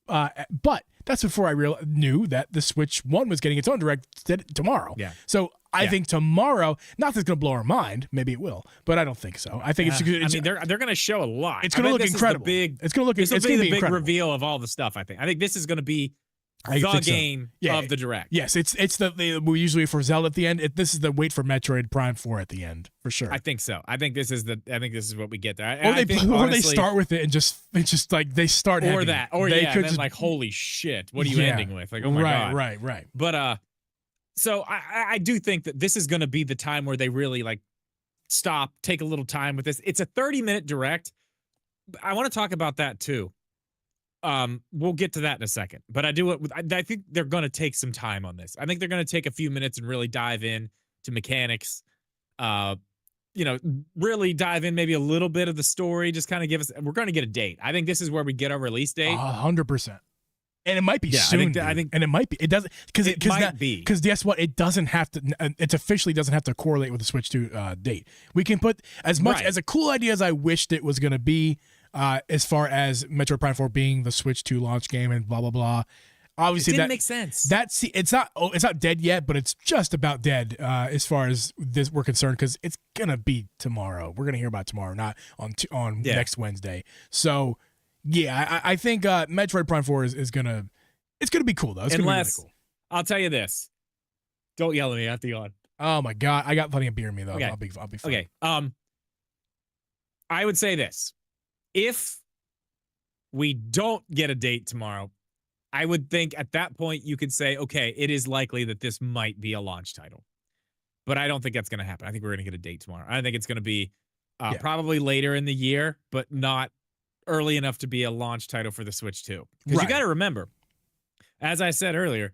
But that's before I knew that the Switch 1 was getting its own Direct tomorrow. Yeah. So I think tomorrow, not that it's going to blow our mind. Maybe it will, but I don't think so. I think it's they're going to show a lot. It's going to look incredible. It's going to look. This It's will going be to the be big incredible. reveal of all the stuff. I think this is going to be I the think so. game of the Direct. Yes, it's we usually for Zelda at the end. This is the wait for Metroid Prime 4 at the end for sure. I think so. I think this is what we get there. Or they start with it and just like they start or ending that it. or They yeah, could and then just, like holy shit, what are you ending with? Like oh my god, right. But so I do think that this is going to be the time where they really like stop, take a little time with this. It's a 30-minute Direct. I want to talk about that too. We'll get to that in a second, but I think they're going to take some time on this. I think they're going to take a few minutes and really dive in to mechanics, really dive in maybe a little bit of the story, just kind of give us. We're going to get a date. I think this is where we get our release date. 100%. And it might be Yeah, soon. I think, and it might be. It doesn't because guess what? It doesn't have to. It officially doesn't have to correlate with the Switch 2 date. We can put as much as a cool idea as I wished it was going to be, as far as Metroid Prime 4 being the Switch 2 launch game and blah blah blah. Obviously, that makes sense. It's not dead yet, but it's just about dead as far as this we're concerned because it's gonna be tomorrow. We're gonna hear about it tomorrow, not on next Wednesday. So. Yeah, I think Metroid Prime 4 is gonna be cool though. It's gonna be really cool. I'll tell you this. Don't yell at me after you're on. Oh my god, I got plenty of beer in me though. Okay. I'll be fine. Okay. I would say this. If we don't get a date tomorrow, I would think at that point you could say, okay, it is likely that this might be a launch title. But I don't think that's gonna happen. I think we're gonna get a date tomorrow. I think it's gonna be probably later in the year, but not early enough to be a launch title for the Switch 2. Because you got to remember, as I said earlier,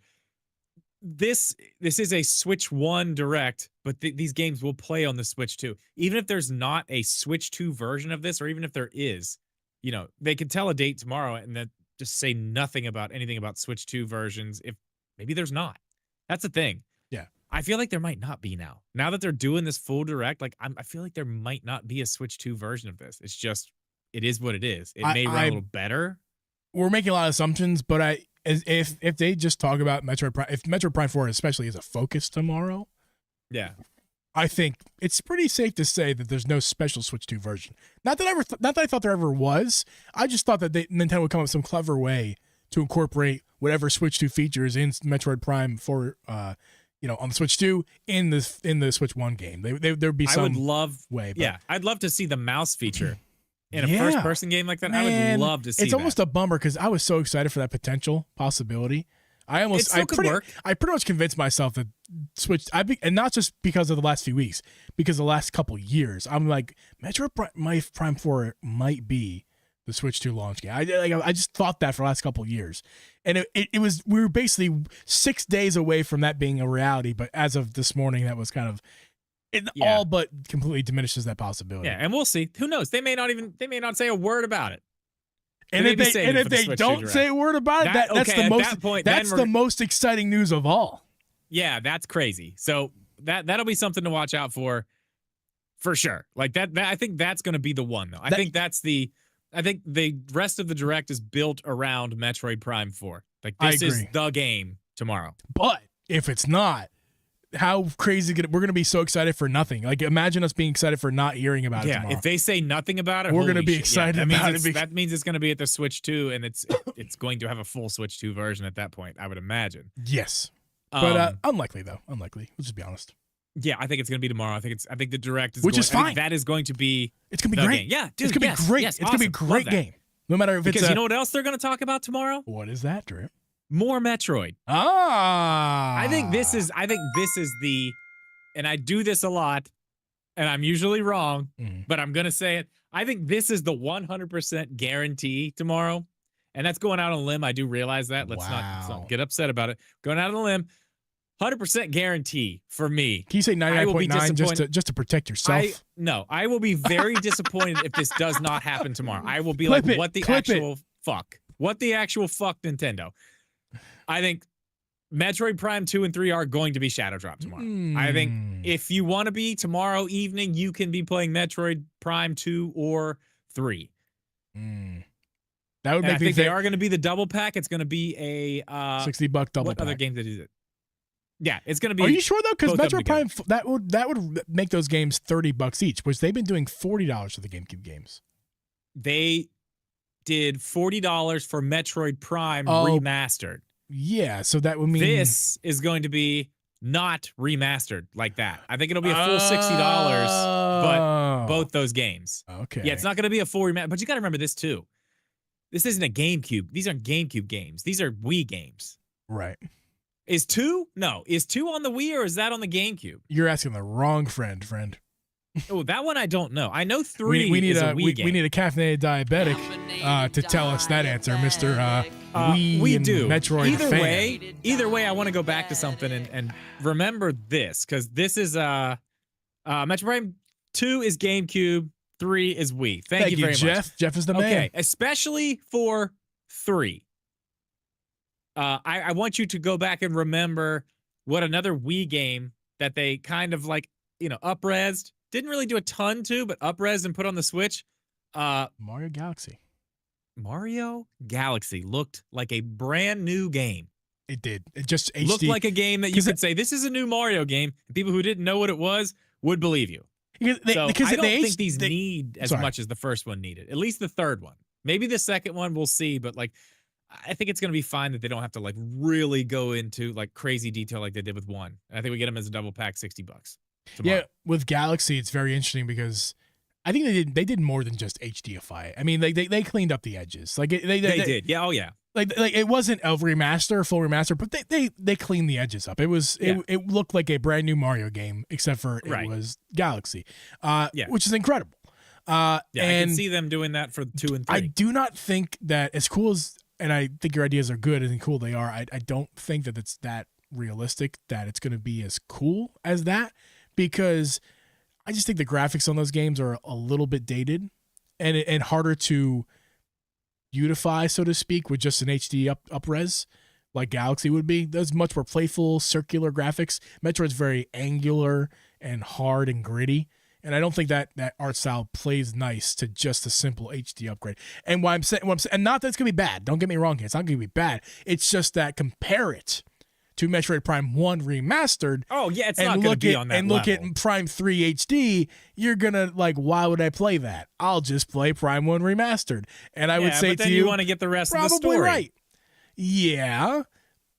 this is a Switch 1 Direct, but these games will play on the Switch 2. Even if there's not a Switch 2 version of this, or even if there is, they could tell a date tomorrow and then just say nothing about anything about Switch 2 versions. If maybe there's not. That's the thing. Yeah. I feel like there might not be now. Now that they're doing this full Direct, I feel like there might not be a Switch 2 version of this. It's just it is what it is. It may run a little better. We're making a lot of assumptions, but if they just talk about Metroid Prime, if Metroid Prime 4 especially is a focus tomorrow, I think it's pretty safe to say that there's no special Switch 2 version. Not that I thought there ever was. I just thought that Nintendo would come up with some clever way to incorporate whatever Switch 2 features in Metroid Prime 4, on the Switch 2 in the Switch 1 game. There'd be some way. But, I'd love to see the mouse feature. In a first-person game like that, I would love to see It's almost a bummer because I was so excited for that potential possibility. I pretty much convinced myself that Switch, and not just because of the last few weeks, because the last couple years, I'm like, Metroid Prime 4 might be the Switch 2 launch game. I just thought that for the last couple of years. And we were basically 6 days away from that being a reality, but as of this morning, that was kind of, it all but completely diminishes that possibility. Yeah, and we'll see. Who knows? They may not say a word about it. And if they don't say a word about it, that's the most exciting news of all. Yeah, that's crazy. So that'll be something to watch out for sure. Like that I think that's going to be the one though. I think the rest of the Direct is built around Metroid Prime 4. Like this is the game tomorrow. But if it's not, how crazy we're going to be so excited for nothing. Like imagine us being excited for not hearing about it tomorrow. If they say nothing about it, we're going to be excited about it. That means it's going to be at the Switch 2 and it's going to have a full Switch 2 version at that point, I would imagine. Yes. But unlikely though. Unlikely. Let's just be honest. Yeah, I think it's going to be tomorrow. I think the Direct is is fine. That is going to be It's going to be great. Game. Yeah, dude, it's going to be great. It's going to be a great game. No matter if because you know what else they're going to talk about tomorrow? What is that, Drew? More Metroid. I think this is the, and I do this a lot, and I'm usually wrong, but I'm going to say it. I think this is the 100% guarantee tomorrow, and that's going out on a limb. I do realize that. Let's not get upset about it. Going out on a limb, 100% guarantee for me. Can you say 99.9 just to protect yourself? No, I will be very disappointed if this does not happen tomorrow. I will be what the actual fuck, Nintendo. I think Metroid Prime 2 and 3 are going to be Shadow Drop tomorrow. I think if you want to be tomorrow evening, you can be playing Metroid Prime 2 or 3. That would make I think they are going to be the double pack. It's going to be a $60 double what pack. Other game that is it? Yeah, it's going to be. Are you sure though? Because Metroid Prime that would make those games $30 each, which they've been doing $40 for the GameCube games. They did $40 for Metroid Prime remastered. Yeah, so that would mean this is going to be not remastered like that. I think it'll be a full $60, but both those games. Okay. Yeah, it's not going to be a full remaster, but you got to remember this too. This isn't a GameCube. These aren't GameCube games. These are Wii games. Right. Is 2? No. Is 2 on the Wii or is that on the GameCube? You're asking the wrong friend. Oh, that one I don't know. I know 3 we need is a Wii game. We need a caffeinated diabetic to tell us that answer, Mr. Wii we and do. Metroid fan. Either way, I want to go back to something and remember this, because this is Metroid Prime 2 is GameCube, 3 is Wii. Thank you very Jeff. much. Jeff is the man. Okay, especially for 3. I want you to go back and remember what another Wii game that they kind of like, up-resed. Didn't really do a ton to, but up-resed and put on the Switch. Mario Galaxy. Mario Galaxy looked like a brand new game. It did. It just HD. Looked like a game that you could say, this is a new Mario game. And people who didn't know what it was would believe you. I don't think these need as much as the first one needed. At least the third one. Maybe the second one, we'll see. But like, I think it's going to be fine that they don't have to like really go into like crazy detail like they did with 1. And I think we get them as a double pack, $60 tomorrow. Yeah, with Galaxy, it's very interesting because I think they did more than just HDify it. I mean, they cleaned up the edges. Like they did. Yeah. Oh yeah. Like it wasn't a remaster, full remaster, but they cleaned the edges up. It was it looked like a brand new Mario game, except for it was Galaxy, which is incredible. I and can see them doing that for 2 and 3. I do not think that as cool as, and I think your ideas are good and cool they are. I don't think that it's that realistic that it's going to be as cool as that, because I just think the graphics on those games are a little bit dated and harder to beautify, so to speak, with just an HD up-res like Galaxy would be. There's much more playful, circular graphics. Metroid's very angular and hard and gritty, and I don't think that art style plays nice to just a simple HD upgrade. And what I'm saying, and not that it's gonna be bad. Don't get me wrong here. It's not gonna be bad. It's just that compare it to Metroid Prime 1 remastered. Oh, yeah, it's not going to be on that level. And look at Prime 3 HD, you're going to like, why would I play that? I'll just play Prime 1 remastered. And I would say but to then you, want to get the rest of the probably story. Right. Yeah.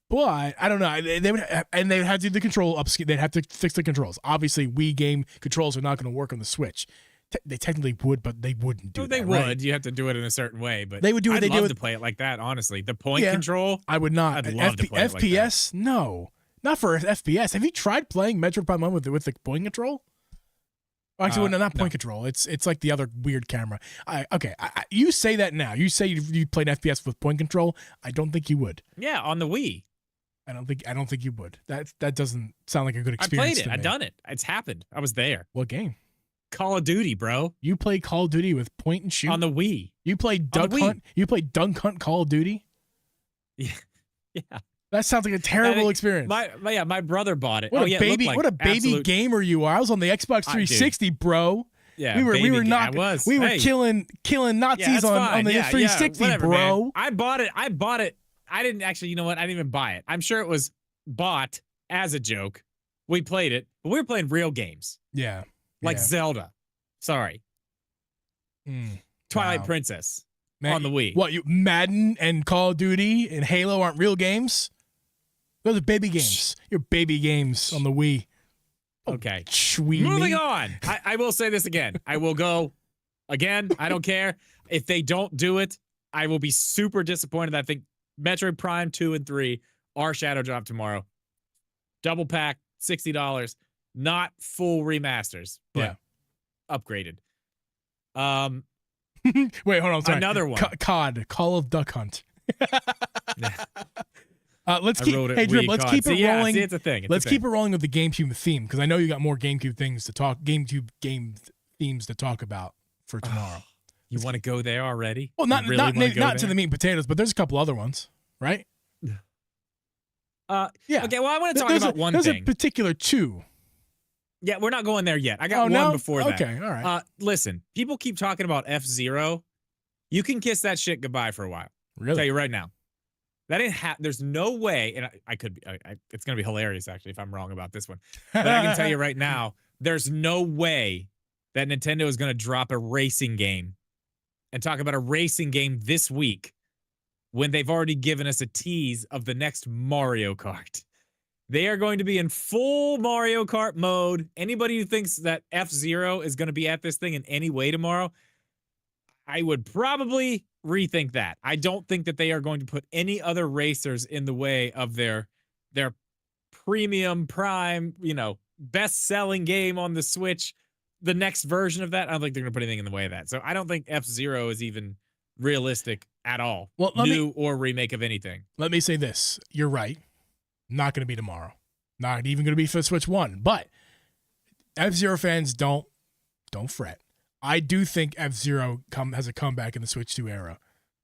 But I don't know. They would have to do the control upscale. They'd have to fix the controls. Obviously, Wii game controls are not going to work on the Switch. They technically would, but they wouldn't do that. They would. Right? You have to do it in a certain way, but they would do what they do. I'd love to play it like that. Honestly, the point control. I would not. I'd love to play it like that. FPS, no. Not for FPS. Have you tried playing Metroid Prime 1 with the point control? Actually, not point control. It's like the other weird camera. You say that now. You say you played FPS with point control. I don't think you would. Yeah, on the Wii. I don't think you would. That doesn't sound like a good experience. I played it. I've done it. It's happened. I was there. What game? Call of Duty, bro. You played Call of Duty with point and shoot on the Wii. You played Duck Hunt. You played Duck Hunt Call of Duty. Yeah. That sounds like a terrible experience. My brother bought it. What a baby gamer you are. I was on the Xbox 360, bro. Yeah, we were killing Nazis on the 360, whatever, bro. Man. I bought it. I didn't actually. You know what? I didn't even buy it. I'm sure it was bought as a joke. We played it, but we were playing real games. Yeah. Like Zelda. Sorry. Twilight Princess on the Wii. What, Madden and Call of Duty and Halo aren't real games? Those are baby games. Your baby games on the Wii. Okay. Moving on. I will say this again. I will go again. I don't care. If they don't do it, I will be super disappointed. I think Metroid Prime 2 and 3 are Shadow Drop tomorrow. Double pack, $60. Not full remasters, but upgraded. Wait, hold on. Sorry. Another one. COD, Call of Duck Hunt. Let's keep rolling. See, it's a thing. Let's keep it rolling with the GameCube theme, because I know you got more GameCube game themes to talk about for tomorrow. You want to go there already? Well, not to the meat and potatoes, but there's a couple other ones, right? Yeah. Okay. Well, I want to talk about one thing. There's a particular two. Yeah, we're not going there yet. I got one before that. Okay, all right. Listen, people keep talking about F-Zero. You can kiss that shit goodbye for a while. Really? I'll tell you right now. That ain't there's no way, and I could be, it's going to be hilarious, actually, if I'm wrong about this one. But I can tell you right now, there's no way that Nintendo is going to drop a racing game and talk about a racing game this week when they've already given us a tease of the next Mario Kart. They are going to be in full Mario Kart mode. Anybody who thinks that F-Zero is going to be at this thing in any way tomorrow, I would probably rethink that. I don't think that they are going to put any other racers in the way of their premium prime, best-selling game on the Switch. The next version of that, I don't think they're going to put anything in the way of that. So I don't think F-Zero is even realistic at all. Well, new or remake of anything. Let me say this. You're right. Not going to be tomorrow. Not even going to be for Switch 1. But F-Zero fans don't Don't fret. I do think F-Zero has a comeback in the Switch 2 era.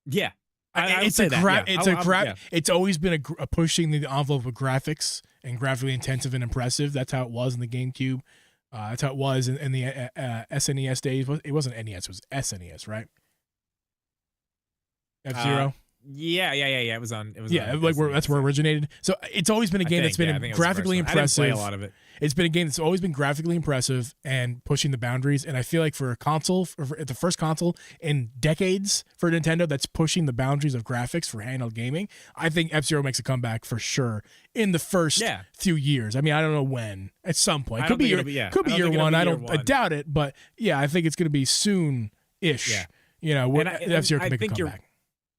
Yeah. I would It's say a that, yeah. It's always been a pushing the envelope of graphics and graphically intensive and impressive. That's how it was in the GameCube. That's how it was in the SNES days. It wasn't NES, it was SNES, right? F-Zero. Yeah. It was on. That's where it originated. So it's always been a game that's been graphically impressive. I didn't play a lot of it. It's been a game that's always been graphically impressive and pushing the boundaries. And I feel like for a console, for the first console in decades for Nintendo that's pushing the boundaries of graphics for handheld gaming, I think F-Zero makes a comeback for sure in the first few years. I mean, I don't know when. At some point, could be year one. I doubt it, but yeah, I think it's going to be soon-ish. Yeah. You know, F-Zero can make a comeback.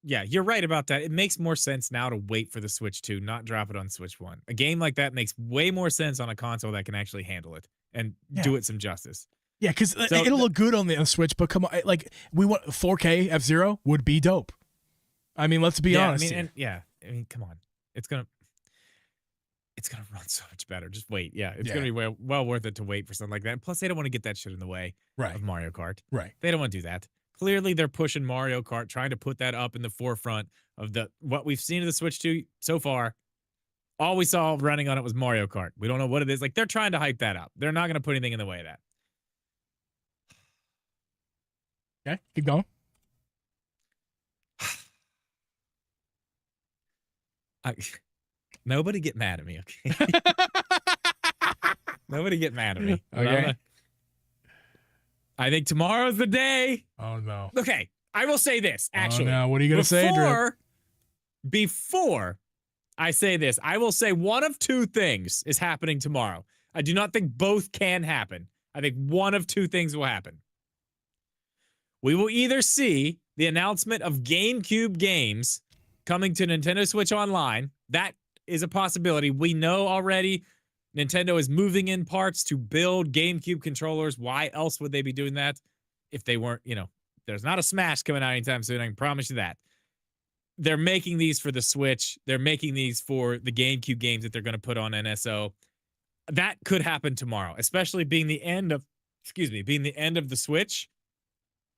Yeah, you're right about that. It makes more sense now to wait for the Switch 2, not drop it on Switch 1. A game like that makes way more sense on a console that can actually handle it and do it some justice. Yeah, because it'll look good on the Switch, but come on, like we want 4K F-Zero would be dope. I mean, let's be honest. I mean, come on, it's gonna run so much better. Just wait. Yeah, it's gonna be well worth it to wait for something like that. And plus, they don't want to get that shit in the way of Mario Kart. Right. They don't want to do that. Clearly, they're pushing Mario Kart, trying to put that up in the forefront of what we've seen of the Switch 2 so far. All we saw running on it was Mario Kart. We don't know what it is. Like, they're trying to hype that up. They're not going to put anything in the way of that. Okay, keep going. Nobody get mad at me, okay? Nobody get mad at me. Okay. I think tomorrow's the day. Oh, no. Okay, I will say this, actually. Oh, no. What are you going to say, Drew? Before I say this, I will say one of two things is happening tomorrow. I do not think both can happen. I think one of two things will happen. We will either see the announcement of GameCube games coming to Nintendo Switch Online. That is a possibility. We know already Nintendo is moving in parts to build GameCube controllers. Why else would they be doing that if they weren't, there's not a Smash coming out anytime soon. I can promise you that. They're making these for the Switch. They're making these for the GameCube games that they're going to put on NSO. That could happen tomorrow, especially being the end of the Switch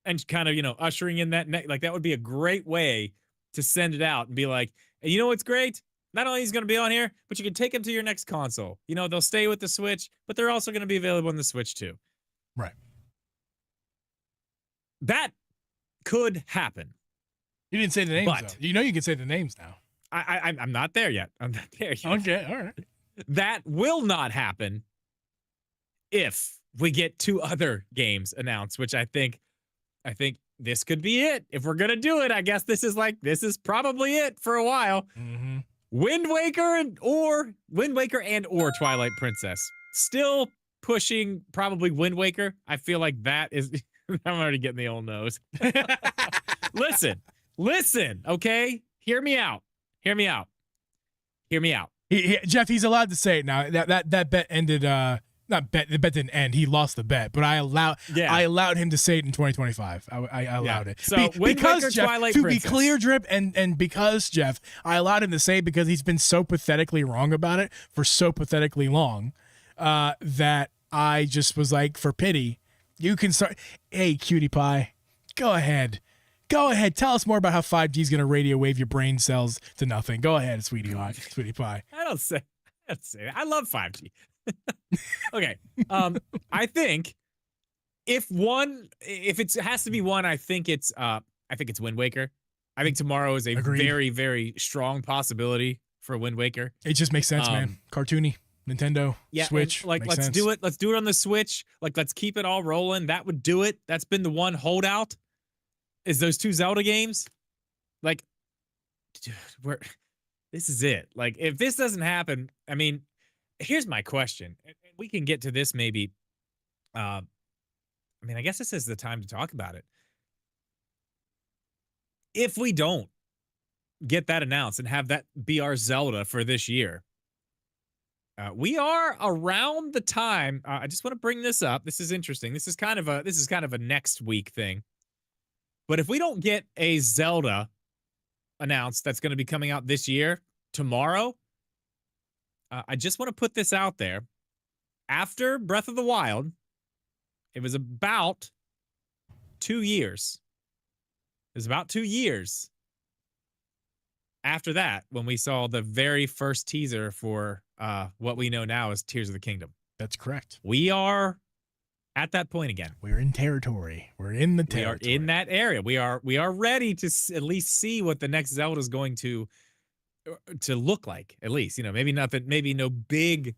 and kind of, ushering in that, like that would be a great way to send it out and be like, and you know what's great? Not only is going to be on here, but you can take them to your next console. They'll stay with the Switch, but they're also going to be available on the Switch too. Right. That could happen. You didn't say the names, though. You can say the names now. I'm not there yet. I'm not there yet. Okay, all right. That will not happen if we get two other games announced, which I think this could be it. If we're going to do it, I guess this is probably it for a while. Mm-hmm. Wind Waker and or Twilight Princess. Still pushing probably Wind Waker. I feel like that is I'm already getting the old nose. Listen, okay? Hear me out. Jeff, he's allowed to say it now. That bet ended not bet the bet didn't end. He lost the bet, but I allowed him to say it in 2025. I allowed it. So because Waker, Jeff, Twilight to Princess. be clear, Drip, and because Jeff, I allowed him to say it because he's been so pathetically wrong about it for so pathetically long that I just was like, for pity, you can start. Hey, cutie pie, go ahead. Tell us more about how 5G is going to radio wave your brain cells to nothing. Go ahead, sweetie pie. I don't say that. I love 5G. Okay. I think if it has to be one, I think it's Wind Waker. I think tomorrow is a very, very strong possibility for Wind Waker. It just makes sense, man. Cartoony. Nintendo, Switch. Let's do it. Let's do it on the Switch. Let's keep it all rolling. That would do it. That's been the one holdout. Is those two Zelda games. Dude, this is it. If this doesn't happen, I mean, here's my question. We can get to this maybe. I guess this is the time to talk about it. If we don't get that announced and have that be our Zelda for this year, we are around the time. I just want to bring this up. This is interesting. This is kind of a next week thing. But if we don't get a Zelda announced that's going to be coming out this year, tomorrow, I just want to put this out there. After Breath of the Wild, It was about 2 years. It was about 2 years after that when we saw the very first teaser for what we know now as Tears of the Kingdom. That's correct. We are at that point again. We're in territory. We're in the territory. We are in that area. We are ready to at least see what the next Zelda is going to look like. At least, maybe nothing, maybe no big,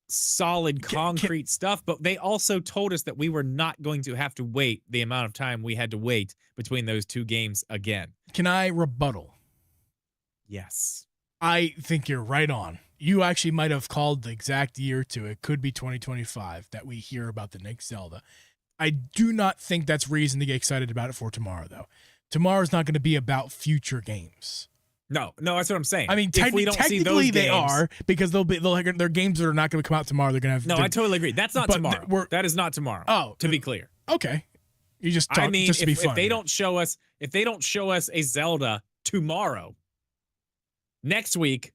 solid, concrete stuff. But they also told us that we were not going to have to wait the amount of time we had to wait between those two games again. Can I rebuttal? Yes. I think you're right on. You actually might have called the exact year to it. Could be 2025 that we hear about the next Zelda. I do not think that's reason to get excited about it for tomorrow, though. Tomorrow's not going to be about future games. No, that's what I'm saying. I mean, technically they are, because they'll they're games that are not going to come out tomorrow. They're going to have. No, I totally agree. That's not tomorrow. That is not tomorrow. Oh, to be clear. Okay, you just talk. I mean, just to be fun, if they don't show us a Zelda tomorrow, next week,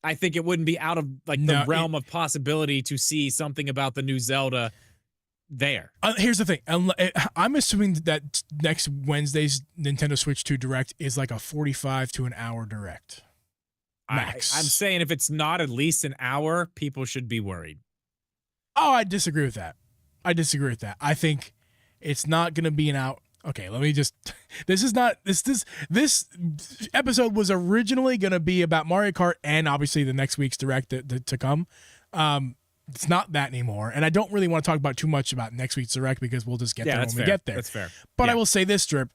I think it wouldn't be out of the realm of possibility to see something about the new Zelda there. Here's the thing. I'm assuming that next Wednesday's Nintendo Switch 2 Direct is like a 45 to an hour Direct. Max. I'm saying if it's not at least an hour, people should be worried. Oh, I disagree with that. I think it's not going to be an hour. Okay, let me just. This episode was originally going to be about Mario Kart and obviously the next week's Direct to come. It's not that anymore, and I don't really want to talk about too much about next week's Direct because we'll just get there when we get there. That's fair. But I will say this, Drip.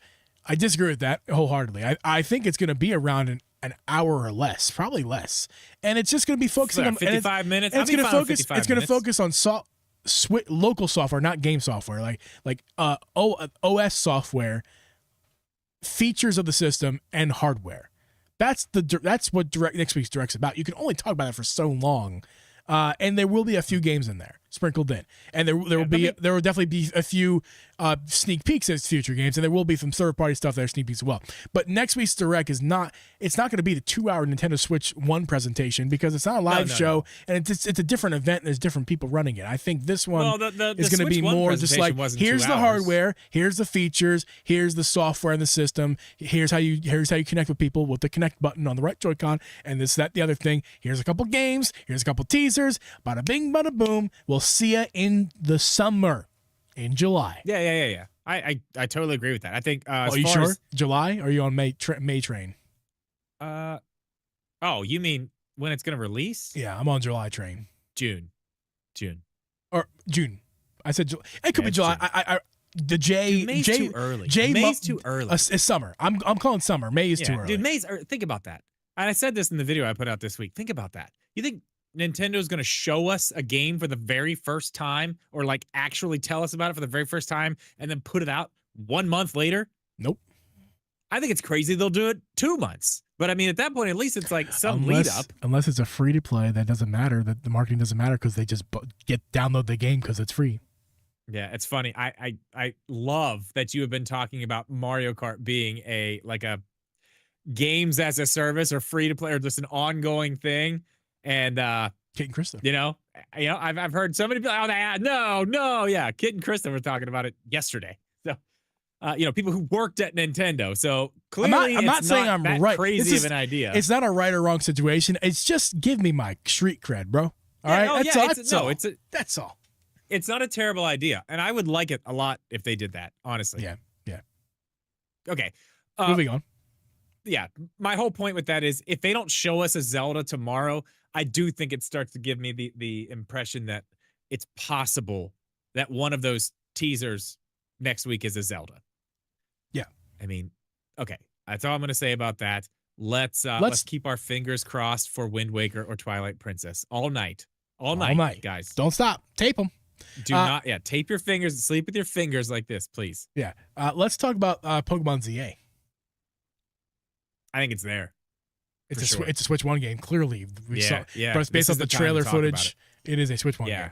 I disagree with that wholeheartedly. I think it's going to be around an hour or less, probably less, and it's just going to be focusing on 55 minutes. It's going to focus. It's going to focus on local software, not game software, like OS software, features of the system, and hardware. That's what next week's Direct's about. You can only talk about it for so long. And there will be a few games in there sprinkled in, and there will definitely be a few sneak peeks as future games, and there will be some third party stuff that are sneak peeks as well. But next week's Direct it's not going to be the 2-hour Nintendo Switch 1 presentation because it's not a live show, and it's a different event and there's different people running it. I think this one is going to be more just like, here's the hardware, here's the features, here's the software and the system, here's how you connect with people with the connect button on the right Joy-Con, and this, that, the other thing. Here's a couple games, here's a couple teasers, bada bing, bada boom. We'll see you in the summer, in July. Yeah. I totally agree with that. I think. Are you sure? July? Or are you on May train? Oh, you mean when it's going to release? Yeah, I'm on July train. June. Or June. I said July. It could be July. May's too early. May's too early. It's summer. I'm calling summer. May is too early. Dude, think about that. And I said this in the video I put out this week. Think about that. You think Nintendo's going to show us a game for the very first time, or actually tell us about it for the very first time and then put it out 1 month later? Nope. I think it's crazy they'll do it 2 months. But I mean, at that point, at least it's some lead up. Unless it's a free to play, that doesn't matter. That the marketing doesn't matter because they just download the game because it's free. Yeah, it's funny. I love that you have been talking about Mario Kart being a games as a service or free to play or just an ongoing thing. And Kit and Krista. I've heard so many people. Yeah, Kit and Krista were talking about it yesterday. So, people who worked at Nintendo. So clearly, I'm not saying I'm right. Crazy of an idea. It's not a right or wrong situation. It's just give me my street cred, bro. All right, that's all. That's all. It's not a terrible idea, and I would like it a lot if they did that. Honestly. Yeah. Okay. Moving on. Yeah, my whole point with that is if they don't show us a Zelda tomorrow, I do think it starts to give me the impression that it's possible that one of those teasers next week is a Zelda. Yeah. I mean, okay. That's all I'm going to say about that. Let's keep our fingers crossed for Wind Waker or Twilight Princess all night. All night, guys. Don't stop. Tape them. Do not, tape your fingers. Sleep with your fingers like this, please. Yeah. Let's talk about Pokemon ZA. I think it's there. It's a Switch 1 game. Clearly, yeah. But it's based off the trailer footage. It is a Switch 1 game.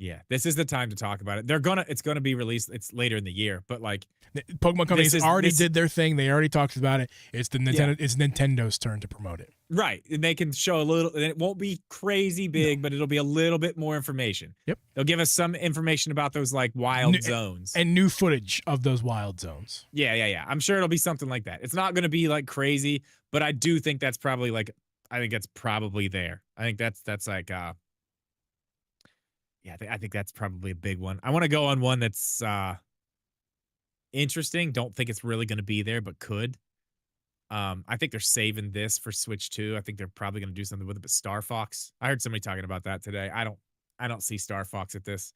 Yeah, this is the time to talk about it. It's gonna be released. It's later in the year, but like Pokemon companies already did their thing. They already talked about it. It's the Nintendo. Yeah. It's Nintendo's turn to promote it. Right, and they can show a little. And it won't be crazy big, but it'll be a little bit more information. Yep. They'll give us some information about those like wild zones and new footage of those wild zones. Yeah. I'm sure it'll be something like that. It's not going to be like crazy, but I do think that's probably like. I think that's probably there. I think that's like. Yeah, I think that's probably a big one. I want to go on one that's interesting. Don't think it's really going to be there, but could. I think they're saving this for Switch 2. I think they're probably going to do something with it. But Star Fox, I heard somebody talking about that today. I don't see Star Fox at this.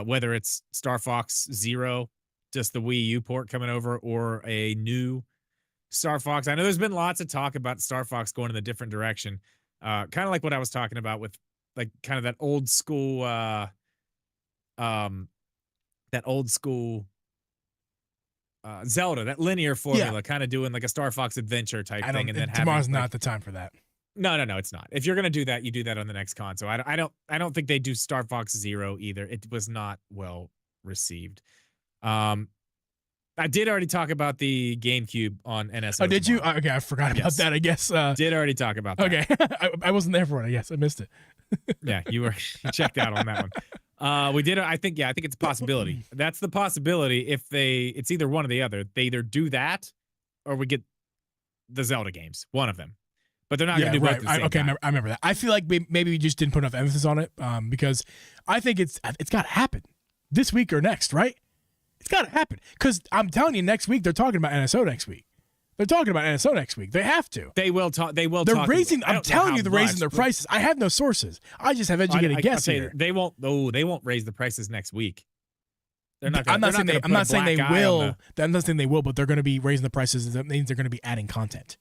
Whether it's Star Fox Zero, just the Wii U port coming over, or a new Star Fox. I know there's been lots of talk about Star Fox going in a different direction. Kind of like what I was talking about with like kind of that old school Zelda, that linear formula, kind of doing like a Star Fox adventure type thing, and then tomorrow's having, not like, the time for that. No, it's not. If you're gonna do that, you do that on the next console. I don't think they do Star Fox Zero either. It was not well received. I did already talk about the GameCube on NSO. Oh, did tomorrow. you? Okay, I forgot about that. I guess. Did already talk about that. Okay, I wasn't there for it. I guess I missed it. Yeah, you checked out on that one. We did. I think it's a possibility. That's the possibility. If it's either one or the other. They either do that, or we get the Zelda games. One of them. But they're not going to do both at the same time. I remember that. I feel like maybe we just didn't put enough emphasis on it, because I think it's got to happen this week or next, right? It's got to happen, because I'm telling you, next week they're talking about NSO next week. They're talking about NSO next week. They have to. They will talk. They're raising. I'm telling you, they're raising their prices. I have no sources. I just have educated guess here. They won't. Oh, they won't raise the prices next week. They're not. I'm not saying they will. I'm not saying they will, but they're going to be raising the prices. That means they're going to be adding content.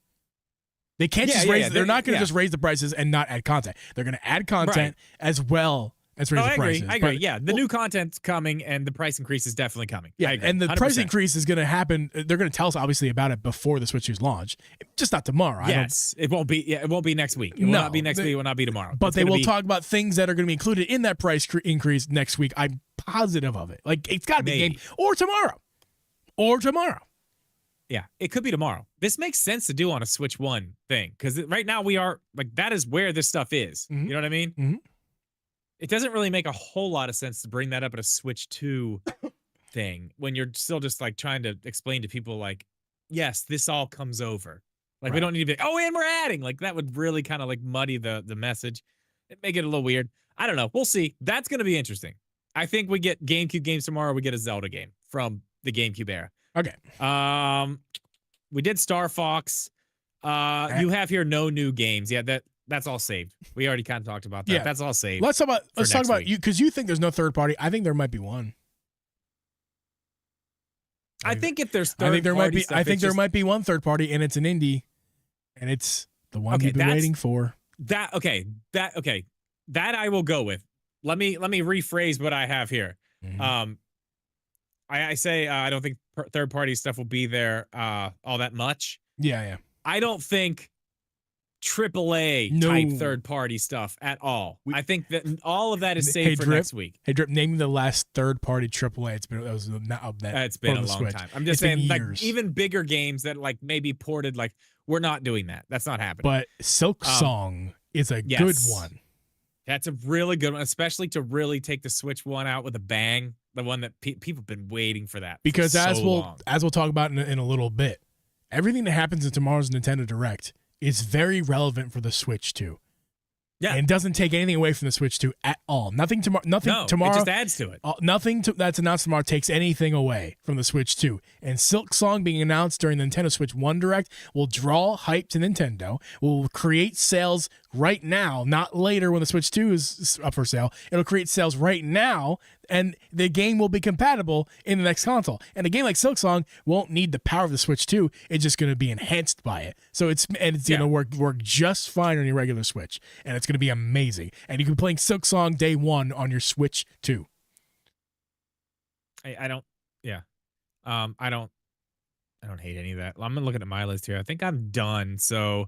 They can't just raise. They're not going to just raise the prices and not add content. They're going to add content as well as raise the prices. I agree. Yeah, the new content's coming, and the price increase is definitely coming. Yeah, I agree, and the 100%. price increase is going to happen. They're going to tell us obviously about it before the Switch 2's launch, just not tomorrow. Yes, it won't be. Yeah, it won't be next week. It will not be next week. It will not be tomorrow. But they will talk about things that are going to be included in that price increase next week. I'm positive of it. Like, it's got to be game or tomorrow. Yeah, it could be tomorrow. This makes sense to do on a Switch 1 thing, because right now we are like, that is where this stuff is. Mm-hmm. You know what I mean? Mm-hmm. It doesn't really make a whole lot of sense to bring that up at a Switch 2 thing when you're still just like trying to explain to people like, yes, this all comes over. Like, we don't need to be, oh, and we're adding. Like, that would really kind of like muddy the message. It make it a little weird. I don't know. We'll see. That's going to be interesting. I think we get GameCube games tomorrow. We get a Zelda game from the GameCube era. Okay. We did Star Fox. You have here no new games. Yeah, that's all saved. We already kind of talked about that. Yeah. That's all saved. Let's talk about you, because you think there's no third party. I think there might be one. I think if there's third I think there party might be. stuff, I think there might be one third party, and it's an indie, and it's the one you've been waiting for. That I will go with. Let me rephrase what I have here. Mm-hmm. I say I don't think third party stuff will be there all that much. Yeah. I don't think AAA type third party stuff at all. I think that all of that is saved for next week. Hey Drip, name me the last third party AAA. It's been it's been a long time. I'm just saying, like, even bigger games that like maybe ported, like, we're not doing that. That's not happening. But Silk Song is a good one. That's a really good one, especially to really take the Switch 1 out with a bang. The one that people have been waiting for that. Because as we'll talk about in a little bit, everything that happens in tomorrow's Nintendo Direct is very relevant for the Switch 2. Yeah, and it doesn't take anything away from the Switch 2 at all. Nothing tomorrow. It just adds to it. Nothing that's announced tomorrow takes anything away from the Switch 2. And Silk Song being announced during the Nintendo Switch 1 Direct will draw hype to Nintendo. Will create sales right now, not later when the Switch 2 is up for sale. It'll create sales right now, and the game will be compatible in the next console. And a game like Silk Song won't need the power of the Switch 2. It's just going to be enhanced by it. So it's going to work just fine on your regular Switch, and it's going to be amazing. And you can be playing Silk Song day one on your Switch 2. I don't hate any of that. I'm looking at my list here. I think I'm done. So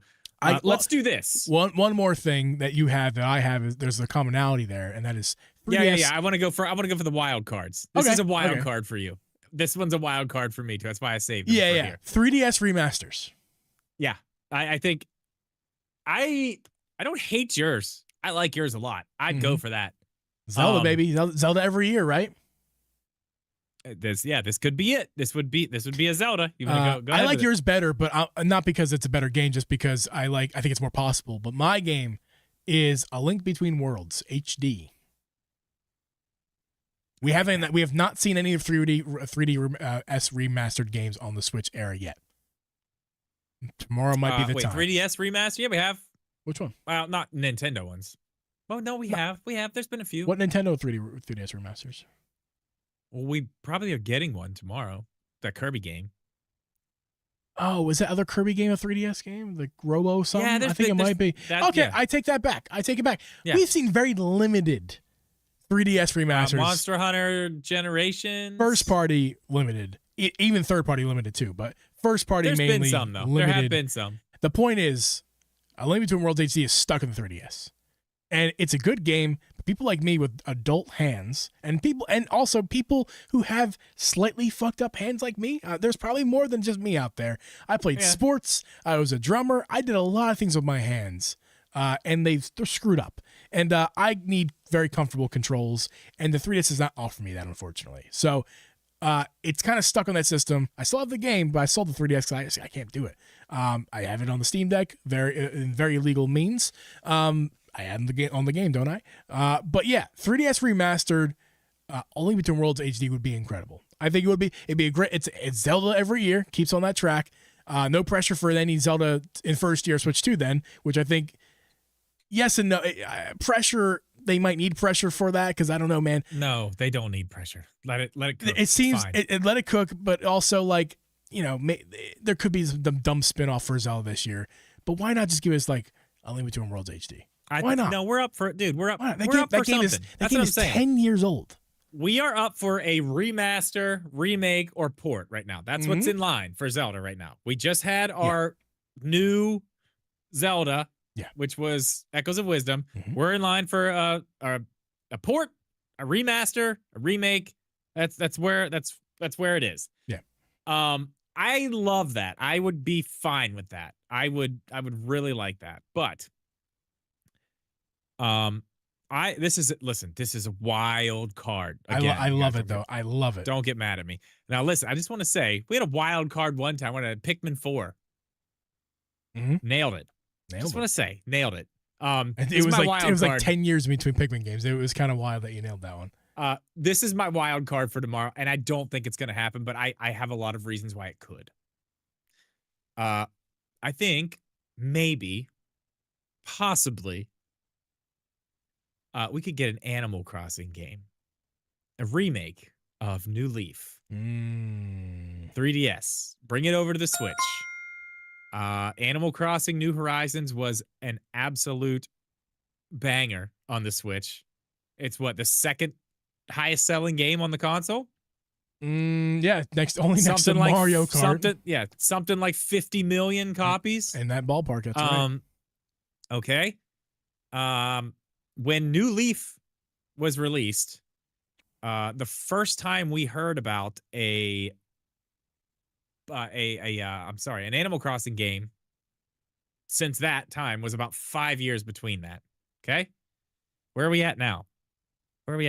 let's do this. One more thing that you have that I have is there's a commonality there, and that is 3DS. I want to go for the wild cards. This is a wild okay. card for you. This one's a wild card for me too. That's why I saved it for here. 3DS remasters. Yeah, I think I don't hate yours. I like yours a lot. I'd go for that. Zelda, baby. Zelda every year, right? This could be it. This would be a Zelda. You want to go I ahead like with yours better, but not because it's a better game, just because I think it's more possible. But my game is A Link Between Worlds HD. We have not seen any of 3DS remastered games on the Switch era yet. Tomorrow might be the time. 3DS remaster? Yeah, we have. Which one? Well, not Nintendo ones. Oh no, we have. There's been a few. What Nintendo 3DS remasters? Well, we probably are getting one tomorrow. That Kirby game. Oh, was that other Kirby game a 3DS game? The Robo something? Yeah, I think it might be. Okay, yeah. I take that back. I take it back. Yeah. We've seen very limited 3DS remasters. Monster Hunter Generations. First party limited. Even third party limited too, but first party There's mainly been some, though. limited. There have been some. The point is, A Link Between Worlds HD is stuck in the 3DS. And it's a good game, but people like me with adult hands and also people who have slightly fucked up hands like me, there's probably more than just me out there. I played sports. I was a drummer. I did a lot of things with my hands, and they're screwed up. And I need very comfortable controls, and the 3DS does not offer me that, unfortunately. So it's kind of stuck on that system. I still have the game, but I sold the 3DS because I can't do it. I have it on the Steam Deck, in very legal means. I am on the game, don't I? But yeah, 3DS remastered, Only Between Worlds HD would be incredible. I think it'd be a great. It's Zelda every year, keeps on that track. No pressure for any Zelda in first year Switch 2 then, which I think yes and no. Pressure, they might need pressure for that because I don't know, man. No, they don't need pressure. Let it cook. It seems let it cook, but also like there could be some dumb spinoff for Zelda this year. But why not just give us like Only Between Worlds HD? Why not? No, we're up for it, dude. We're up. That We're up for game something. That game is 10 years old. We are up for a remaster, remake, or port right now. That's what's in line for Zelda right now. We just had our new Zelda, which was Echoes of Wisdom. We're in line for a port, a remaster, a remake. That's where it is. Yeah. I love that. I would be fine with that. I would really like that. But this is a wild card. Again, I love it though. I love it. Don't get mad at me. Now listen, I just want to say we had a wild card one time. We had Pikmin 4. Nailed it. Just want to say, nailed it. It was like 10 years between Pikmin games. It was kind of wild that you nailed that one. This is my wild card for tomorrow, and I don't think it's going to happen, but I have a lot of reasons why it could. I think maybe, possibly, we could get an Animal Crossing game, a remake of New Leaf, 3DS. Bring it over to the Switch. Animal Crossing New Horizons was an absolute banger on the Switch. It's the second highest selling game on the console. Yeah, next to Mario Kart. Something like 50 million copies in that ballpark. That's right. Okay. When New Leaf was released, the first time we heard about an Animal Crossing game since that time was about 5 years between that. Okay. Where are we at now? Do you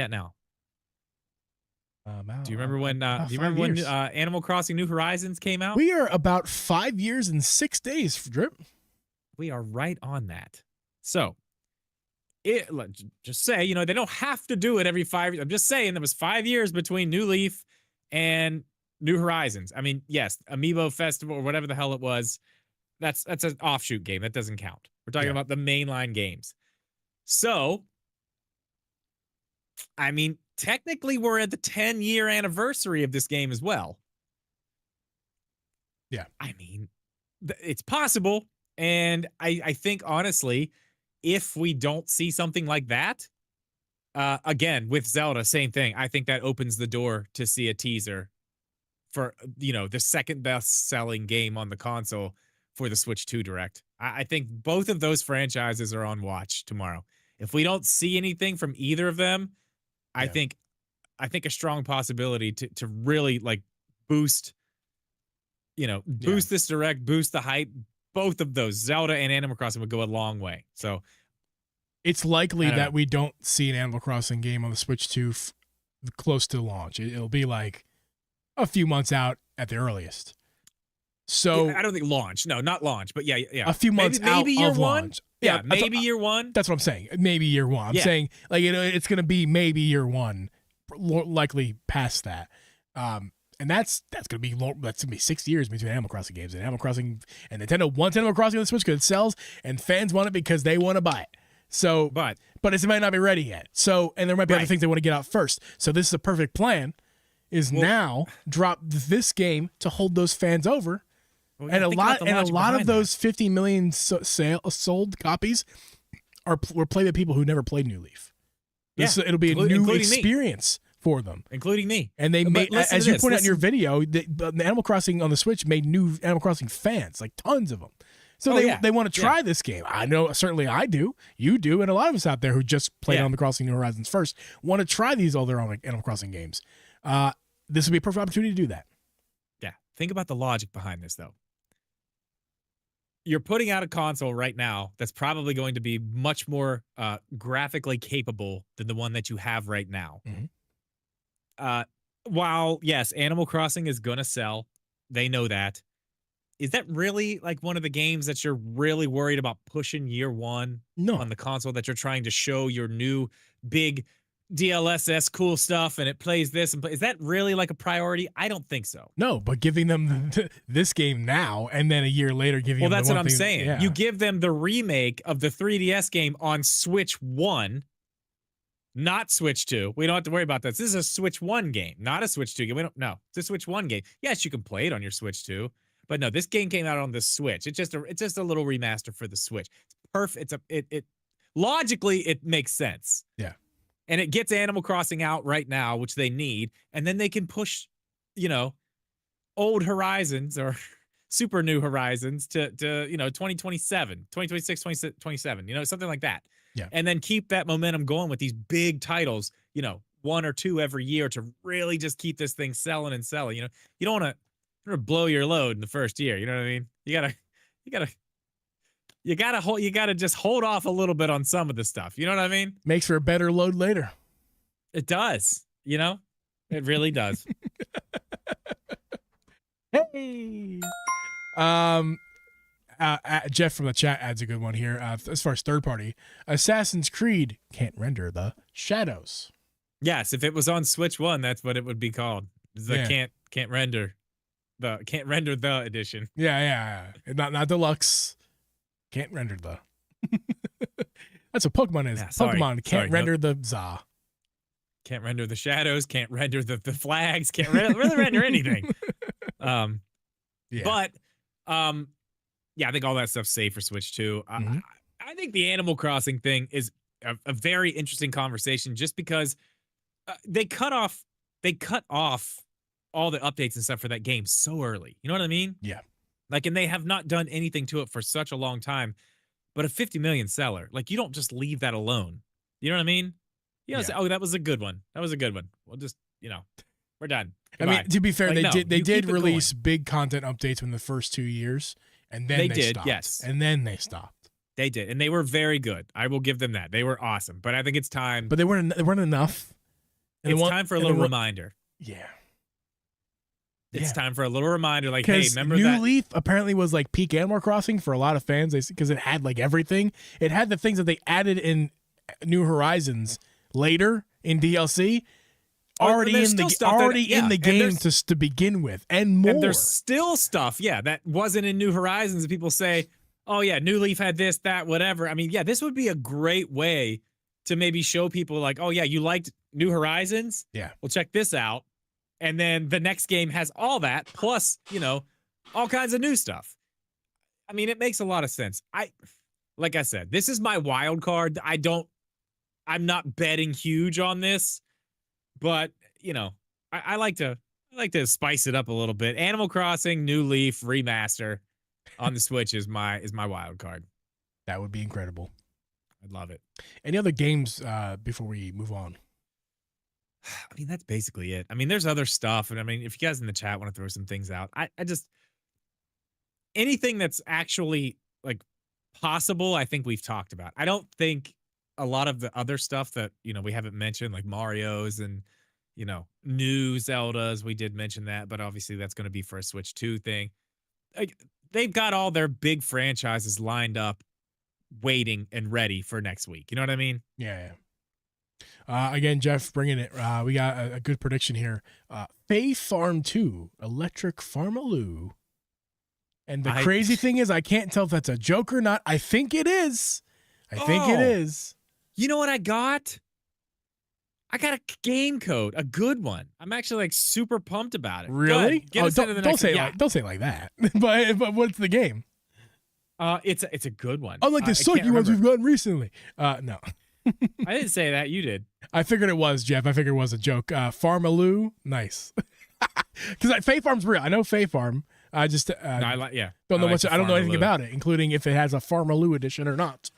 remember when Animal Crossing New Horizons came out? We are about 5 years and 6 days, Drip. We are right on that. So just say, they don't have to do it every 5 years. I'm just saying there was 5 years between New Leaf and New Horizons. I mean, yes, Amiibo Festival or whatever the hell it was, that's an offshoot game. That doesn't count. We're talking about the mainline games. So, I mean, technically we're at the 10-year anniversary of this game as well. Yeah. I mean, it's possible. And I think, honestly, if we don't see something like that, again, with Zelda, same thing. I think that opens the door to see a teaser for, the second best selling game on the console for the Switch 2 Direct. I think both of those franchises are on watch tomorrow. If we don't see anything from either of them, I Yeah. think a strong possibility to really like boost, boost this direct, boost the hype. Both of those, Zelda and Animal Crossing, would go a long way. So It's I likely don't that know. we don't see an Animal Crossing game on the Switch 2 close to launch. It'll be like a few months out at the earliest. So I don't think launch. No, not launch. But yeah. a few months maybe out year of one. launch. Yeah, maybe year one. That's what I'm saying. Maybe year one. I'm Yeah. saying like it's going to be maybe year one, likely past that. And that's going to be 6 years between Animal Crossing games, and Animal Crossing and Nintendo wants Animal Crossing on the Switch because it sells, and fans want it because they want to buy it. So, but it might not be ready yet. So, and there might be other things they want to get out first. So this is a perfect plan. Now drop this game to hold those fans over. Well, and a lot of those 50 million sold copies were played by people who never played New Leaf. It'll be a new experience for them, including me. And they made, as you pointed out in your video, the Animal Crossing on the Switch made new Animal Crossing fans, like tons of them. So they want to try this game. I know, certainly I do. You do, and a lot of us out there who just played Animal Crossing New Horizons first want to try these other Animal Crossing games. This would be a perfect opportunity to do that. Yeah. Think about the logic behind this, though. You're putting out a console right now that's probably going to be much more graphically capable than the one that you have right now. Mm-hmm. While, yes, Animal Crossing is going to sell, they know that. Is that really like one of the games that you're really worried about pushing year one on the console, that you're trying to show your new big DLSS cool stuff and it plays this? Is that really like a priority? I don't think so. No, but giving them this game now and then a year later giving them that's the what one I'm thing, saying. Yeah. You give them the remake of the 3DS game on Switch 1, not Switch 2. We don't have to worry about this. This is a Switch 1 game, not a Switch 2 game. It's a Switch 1 game. Yes, you can play it on your Switch 2, but no, this game came out on the Switch. It's just a little remaster for the Switch. It's perfect. Logically it makes sense. Yeah. And it gets Animal Crossing out right now, which they need, and then they can push, old Horizons or super new Horizons to 2027, 2026, 2027, something like that. Yeah. And then keep that momentum going with these big titles, one or two every year to really just keep this thing selling and selling. You don't want to blow your load in the first year. You know what I mean? You gotta just hold off a little bit on some of the stuff. You know what I mean? Makes for a better load later. It does. It really does. Hey. Jeff from the chat adds a good one here. As far as third party, Assassin's Creed can't render the shadows. Yes, if it was on Switch 1, that's what it would be called. Can't render the edition. Yeah. Not deluxe. Can't render the. That's what Pokemon is. Yeah, Pokemon can't render the za. Can't render the shadows. Can't render the flags. Can't really render anything. Yeah. But I think all that stuff's safe for Switch 2. Mm-hmm. I think the Animal Crossing thing is a very interesting conversation, just because they cut off all the updates and stuff for that game so early. You know what I mean? Yeah. And they have not done anything to it for such a long time. But a 50 million seller, you don't just leave that alone. You know what I mean? Say, oh, that was a good one. That was a good one. We'll just, we're done. Goodbye. I mean, to be fair, they did release going. big content updates in the first 2 years, and then they stopped. Yes. And then they stopped. They did, and they were very good. I will give them that. They were awesome. But I think it's time. But they weren't enough. It's time for a little reminder. Yeah. It's time for a little reminder, hey, remember New that? Leaf apparently was peak Animal Crossing for a lot of fans because it had everything. It had the things that they added in New Horizons later in DLC already in the game to begin with, and more. And there's still stuff, that wasn't in New Horizons. And people say, oh yeah, New Leaf had this, that, whatever. I mean, this would be a great way to maybe show people oh yeah, you liked New Horizons? Yeah. Well, check this out. And then the next game has all that, plus, all kinds of new stuff. I mean, it makes a lot of sense. Like I said, this is my wild card. I'm not betting huge on this, but I like to spice it up a little bit. Animal Crossing, New Leaf, remaster on the Switch is my wild card. That would be incredible. I'd love it. Any other games before we move on? I mean, that's basically it. I mean, there's other stuff. And I mean, if you guys in the chat want to throw some things out, I just, anything that's actually like possible, I think we've talked about. I don't think a lot of the other stuff that, we haven't mentioned, like Mario's and, new Zeldas, we did mention that, but obviously that's going to be for a Switch 2 thing. Like, they've got all their big franchises lined up, waiting and ready for next week. You know what I mean? Yeah. Again, Jeff, bringing it. We got a good prediction here. Fae Farm 2, Electric Farmaloo. And the crazy thing is, I can't tell if that's a joke or not. I think it is. I think it is. You know what I got? I got a game code, a good one. I'm actually like super pumped about it. Really? Don't say it like that. but what's the game? It's a good one. Unlike the sucky ones we've gotten recently. No. I didn't say that. You did. I figured it was, Jeff. I figured it was a joke. Farmaloo, nice. Because Fae Farm's real. I know Fae Farm. I just don't know much. I don't know anything about it, including if it has a Farmaloo edition or not.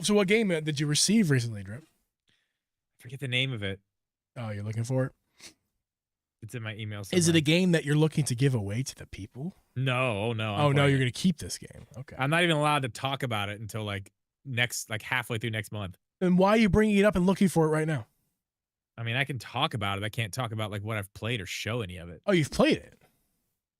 So what game did you receive recently, Drip? Forget the name of it. Oh, you're looking for it? It's in my email somewhere. Is it a game that you're looking to give away to the people? No. Oh, no, you're going to keep this game. Okay. I'm not even allowed to talk about it until halfway through next month. And why are you bringing it up and looking for it right now? I mean, I can talk about it. I can't talk about like what I've played or show any of it. Oh, you've played it?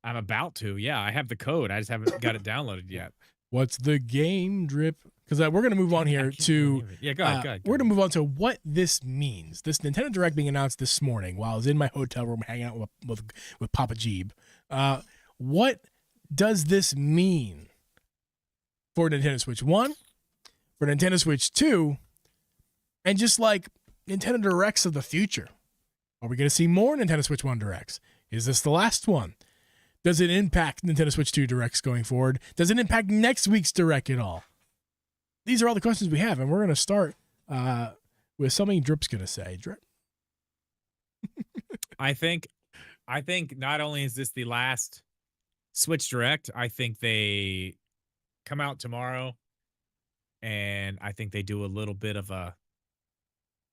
I'm about to. Yeah, I have the code. I just haven't got it downloaded yet. What's the game, Drip? Because we're going to move on here to... Yeah, go ahead. We're going to move on to what this means. This Nintendo Direct being announced this morning while I was in my hotel room hanging out with Papa Jeeb. What does this mean for Nintendo Switch 1, for Nintendo Switch 2, and just like Nintendo Directs of the future? Are we going to see more Nintendo Switch 1 Directs? Is this the last one? Does it impact Nintendo Switch 2 Directs going forward? Does it impact next week's Direct at all? These are all the questions we have, and we're going to start with something Drip's going to say. Drip? I think not only is this the last Switch Direct, I think they come out tomorrow, and I think they do a little bit of the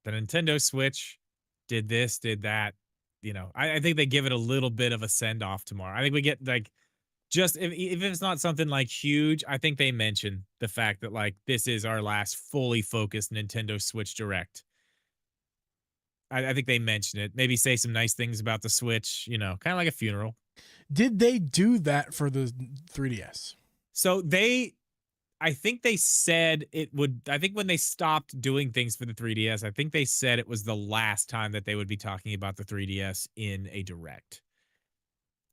Nintendo Switch did this, did that. I think they give it a little bit of a send-off tomorrow. I think we get like, just if it's not something like huge, I think they mention the fact that like this is our last fully focused Nintendo Switch Direct. I think they mention it. Maybe say some nice things about the Switch, kind of like a funeral. Did they do that for the 3DS? So I think they said it would. I think when they stopped doing things for the 3DS, I think they said it was the last time that they would be talking about the 3DS in a Direct.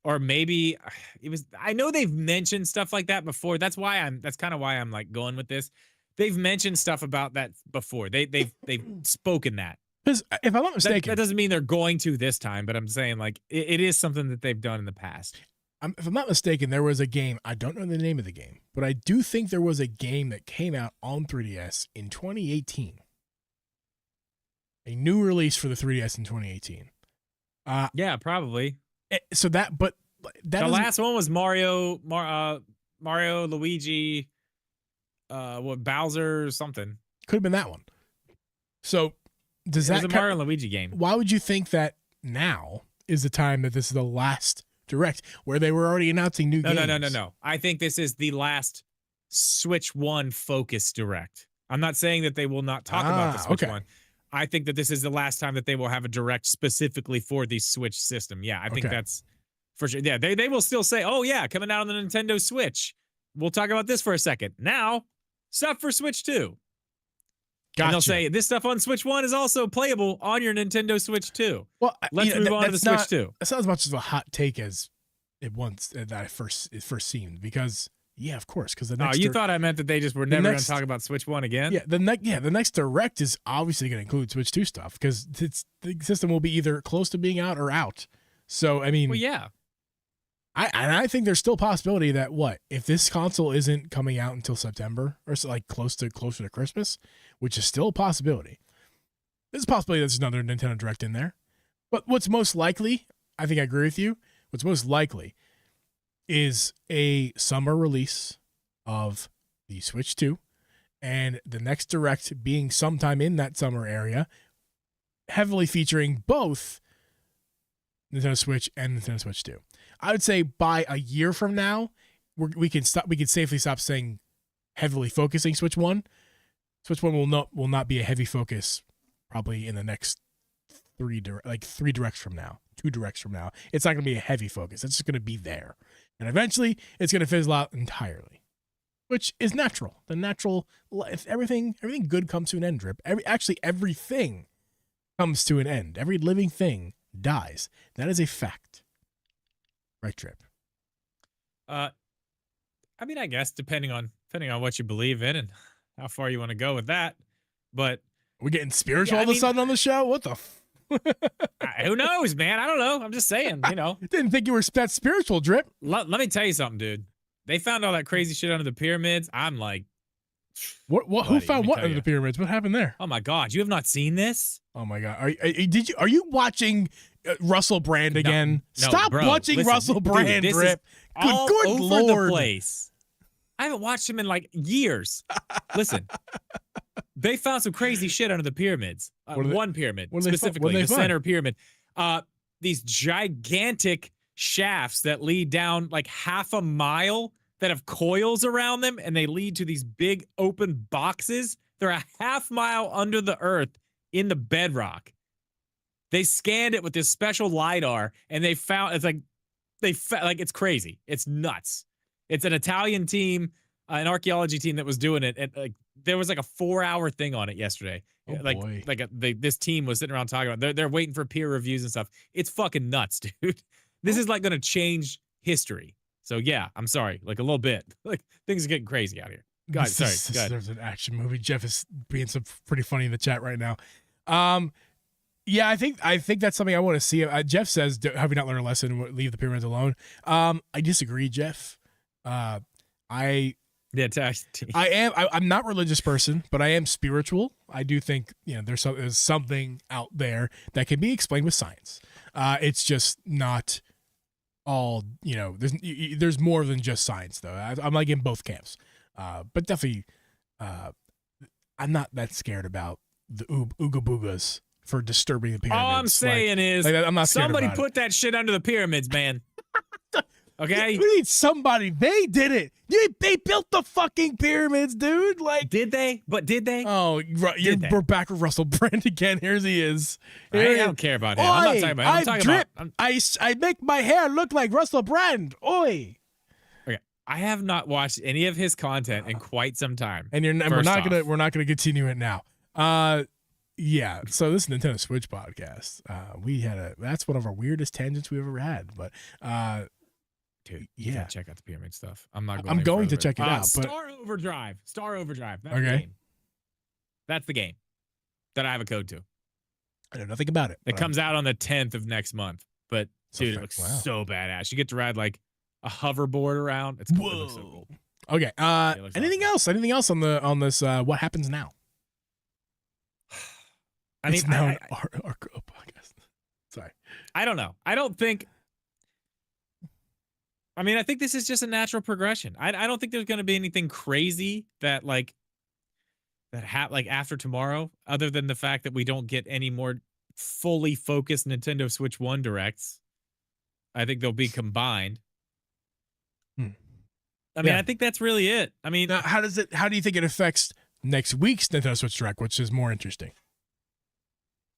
Or maybe it was. I know they've mentioned stuff like that before. That's kind of why I'm like going with this. They've mentioned stuff about that before. They've spoken that. Because if I'm not mistaken, that doesn't mean they're going to this time. But I'm saying like it is something that they've done in the past. If I'm not mistaken, there was a game. I don't know the name of the game, but I do think there was a game that came out on 3DS in 2018. A new release for the 3DS in 2018. Yeah, probably. So the last one was Mario, Luigi, Bowser or something. Could have been that one. So it was a Mario and Luigi game. Why would you think that now is the time that this is the last Direct where they were already announcing new games? No. I think this is the last Switch 1 focus Direct. I'm not saying that they will not talk about the Switch 1. I think that this is the last time that they will have a Direct specifically for the Switch system. Yeah, I think that's for sure. Yeah, they will still say, oh yeah, coming out on the Nintendo Switch. We'll talk about this for a second. Now, stuff for Switch 2. Gotcha. And they'll say, this stuff on Switch 1 is also playable on your Nintendo Switch 2. Well, let's move on to the Switch 2. That's not as much of a hot take as it first seemed, because yeah, of course, because the next. You thought I meant that they just were never going to talk about Switch 1 again? Yeah, the next Direct is obviously going to include Switch 2 stuff, because the system will be either close to being out or out. So I mean, well, yeah. I think there's still a possibility that if this console isn't coming out until September or so, like closer to Christmas, which is still a possibility. There's a possibility there's another Nintendo Direct in there. But what's most likely, I think I agree with you, what's most likely is a summer release of the Switch 2 and the next Direct being sometime in that summer area, heavily featuring both Nintendo Switch and Nintendo Switch 2. I would say by a year from now, we can safely stop saying heavily focusing Switch 1. Switch 1 will not be a heavy focus probably in the next 3 directs from now, 2 directs from now. It's not going to be a heavy focus. It's just going to be there. And eventually it's going to fizzle out entirely, which is natural. The natural, if everything good comes to an end, Drip. Everything comes to an end. Every living thing dies. That is a fact. Right, Drip? I mean, I guess depending on what you believe in and how far you want to go with that, but We're getting spiritual all of a sudden on the show? What the who knows, man? I don't know. I'm just saying, you know. Didn't think you were that spiritual, Drip. Let me tell you something, dude. They found all that crazy shit under the pyramids. I'm like, what? Who buddy, found what tell under you. the pyramids? What happened there? Oh my God, you have not seen this? Oh my God! Are you watching Russell Brand again? No, Stop bro, watching listen, Russell dude, Brand, this is Drip. all Good over Lord. the place. I haven't watched him in like years. Listen, they found some crazy shit under the pyramids. One pyramid specifically, the center pyramid. These gigantic shafts that lead down like half a mile that have coils around them, and they lead to these big open boxes. They're a half mile under the earth in the bedrock. They scanned it with this special LiDAR, and they found it's crazy. It's nuts. It's an Italian team, an archaeology team that was doing it, and like there was like a 4-hour thing on it yesterday. Oh, boy. This team was sitting around talking about. They're waiting for peer reviews and stuff. It's fucking nuts, dude. This is like going to change history. So yeah, I'm sorry, like a little bit. Like things are getting crazy out here. Guys, sorry. This Go ahead. deserves an action movie. Jeff is being some pretty funny in the chat right now. Yeah, I think that's something I want to see. Jeff says, "Have we not learned a lesson? Leave the pyramids alone." I disagree, Jeff. I'm not a religious person, but I am spiritual. I do think there's something out there that can be explained with science. It's just not all there's more than just science though. I'm like in both camps, but definitely I'm not that scared about the ooga boogas for disturbing the pyramids. All I'm saying is I'm not scared somebody about put that shit under the pyramids, man. Okay? We need somebody. They did it. They built the fucking pyramids, dude. Like, Did they? But did they? oh, we're back with Russell Brand again. Here he is. I don't care about him. I'm not talking about him. I'm talking drip. about. I make my hair look like Russell Brand. Oi. Okay. I have not watched any of his content in quite some time. And we're not gonna continue it now. Yeah. So this is Nintendo Switch podcast. That's one of our weirdest tangents we've ever had. But dude, you gotta check out the pyramid stuff. I'm not going. I'm going to check it out. But Star Overdrive. That's okay. the game. That's the game that I have a code to. I know nothing about it. It comes out on the 10th of next month. But dude, it looks wow. so badass. You get to ride like a hoverboard around. It's cool. It looks so cool. Okay. Anything else? Anything else on this? What happens now? It's now an our podcast. Sorry. I don't know. I think this is just a natural progression. I don't think there's going to be anything crazy that after tomorrow, other than the fact that we don't get any more fully focused Nintendo Switch 1 directs. I think they'll be combined. I think that's really it. I mean, now, how do you think it affects next week's Nintendo Switch Direct, which is more interesting?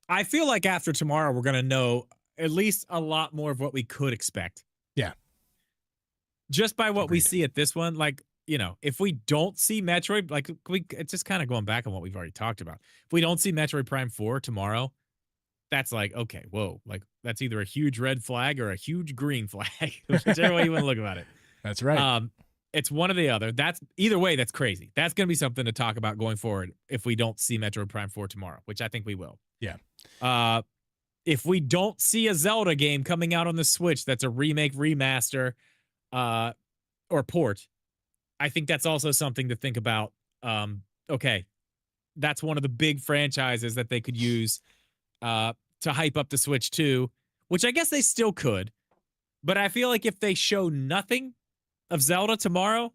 I feel like after tomorrow, we're going to know at least a lot more of what we could expect. Yeah. Just by what we see at this one, if we don't see Metroid, it's just kind of going back on what we've already talked about. If we don't see Metroid Prime 4 tomorrow, that's like, okay, whoa, like that's either a huge red flag or a huge green flag, whichever way you want to look about it. That's right. It's one or the other. Either way, that's crazy. That's going to be something to talk about going forward if we don't see Metroid Prime 4 tomorrow, which I think we will. Yeah. If we don't see a Zelda game coming out on the Switch that's a remake, remaster, or port, I think that's also something to think about. Okay, that's one of the big franchises that they could use to hype up the Switch 2, which I guess they still could. But I feel like if they show nothing of Zelda tomorrow,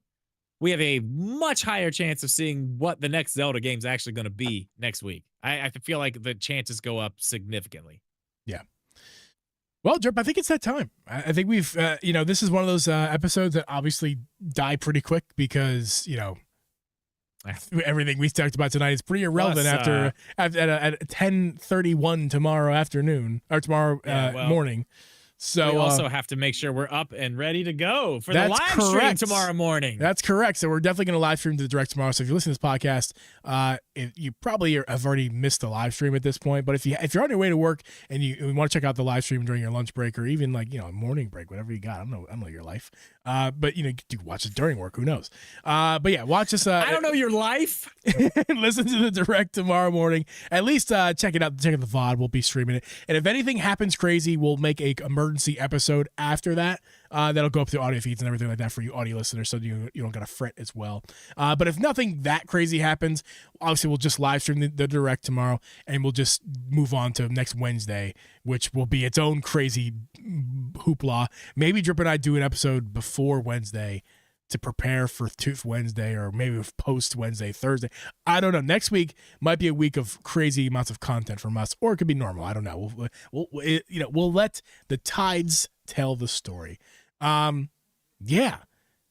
we have a much higher chance of seeing what the next Zelda game is actually going to be next week. I feel like the chances go up significantly. Yeah. Well, Drip, I think it's that time. I think we've, this is one of those episodes that obviously die pretty quick because, everything we talked about tonight is pretty irrelevant Plus, at 10:31 tomorrow afternoon or tomorrow morning. So we also have to make sure we're up and ready to go for the that's live stream correct. tomorrow morning. That's correct. So we're definitely going to live stream to the direct tomorrow. So if you listen to this podcast, you probably have already missed the live stream at this point. But if you're on your way to work and you want to check out the live stream during your lunch break or even morning break, whatever you got, I don't know your life. But you can watch it during work. Who knows? But yeah, watch this. I don't know your life. Listen to the direct tomorrow morning. At least check it out. Check out the VOD. We'll be streaming it. And if anything happens crazy, we'll make a emergency episode after that. That'll go up to audio feeds and everything like that for you audio listeners, so you don't gotta fret as well. But if nothing that crazy happens, obviously we'll just live stream the direct tomorrow, and we'll just move on to next Wednesday, which will be its own crazy hoopla. Maybe Drip and I do an episode before Wednesday to prepare for Tooth Wednesday, or maybe post Wednesday, Thursday. I don't know. Next week might be a week of crazy amounts of content from us, or it could be normal. I don't know. We'll let the tides tell the story. Yeah.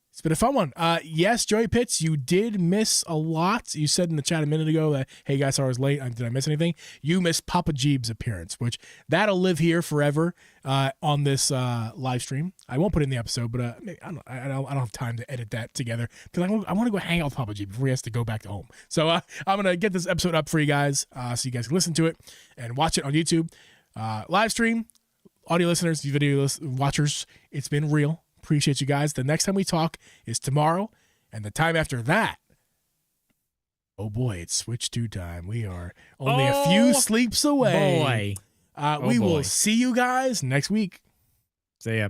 It's been a fun one. Yes, Joey Pitts, you did miss a lot. You said in the chat a minute ago that, hey guys, I was late. Did I miss anything? You missed Papa Jeeb's appearance, which that'll live here forever on this live stream. I won't put it in the episode, but I don't have time to edit that together because I want to go hang out with Papa Jeeb before he has to go back to home. So I'm going to get this episode up for you guys so you guys can listen to it and watch it on YouTube. Live stream, audio listeners, video watchers, it's been real. Appreciate you guys. The next time we talk is tomorrow, and the time after that, oh boy, it's Switch 2 time. We are only a few sleeps away. Boy. We will see you guys next week. See ya.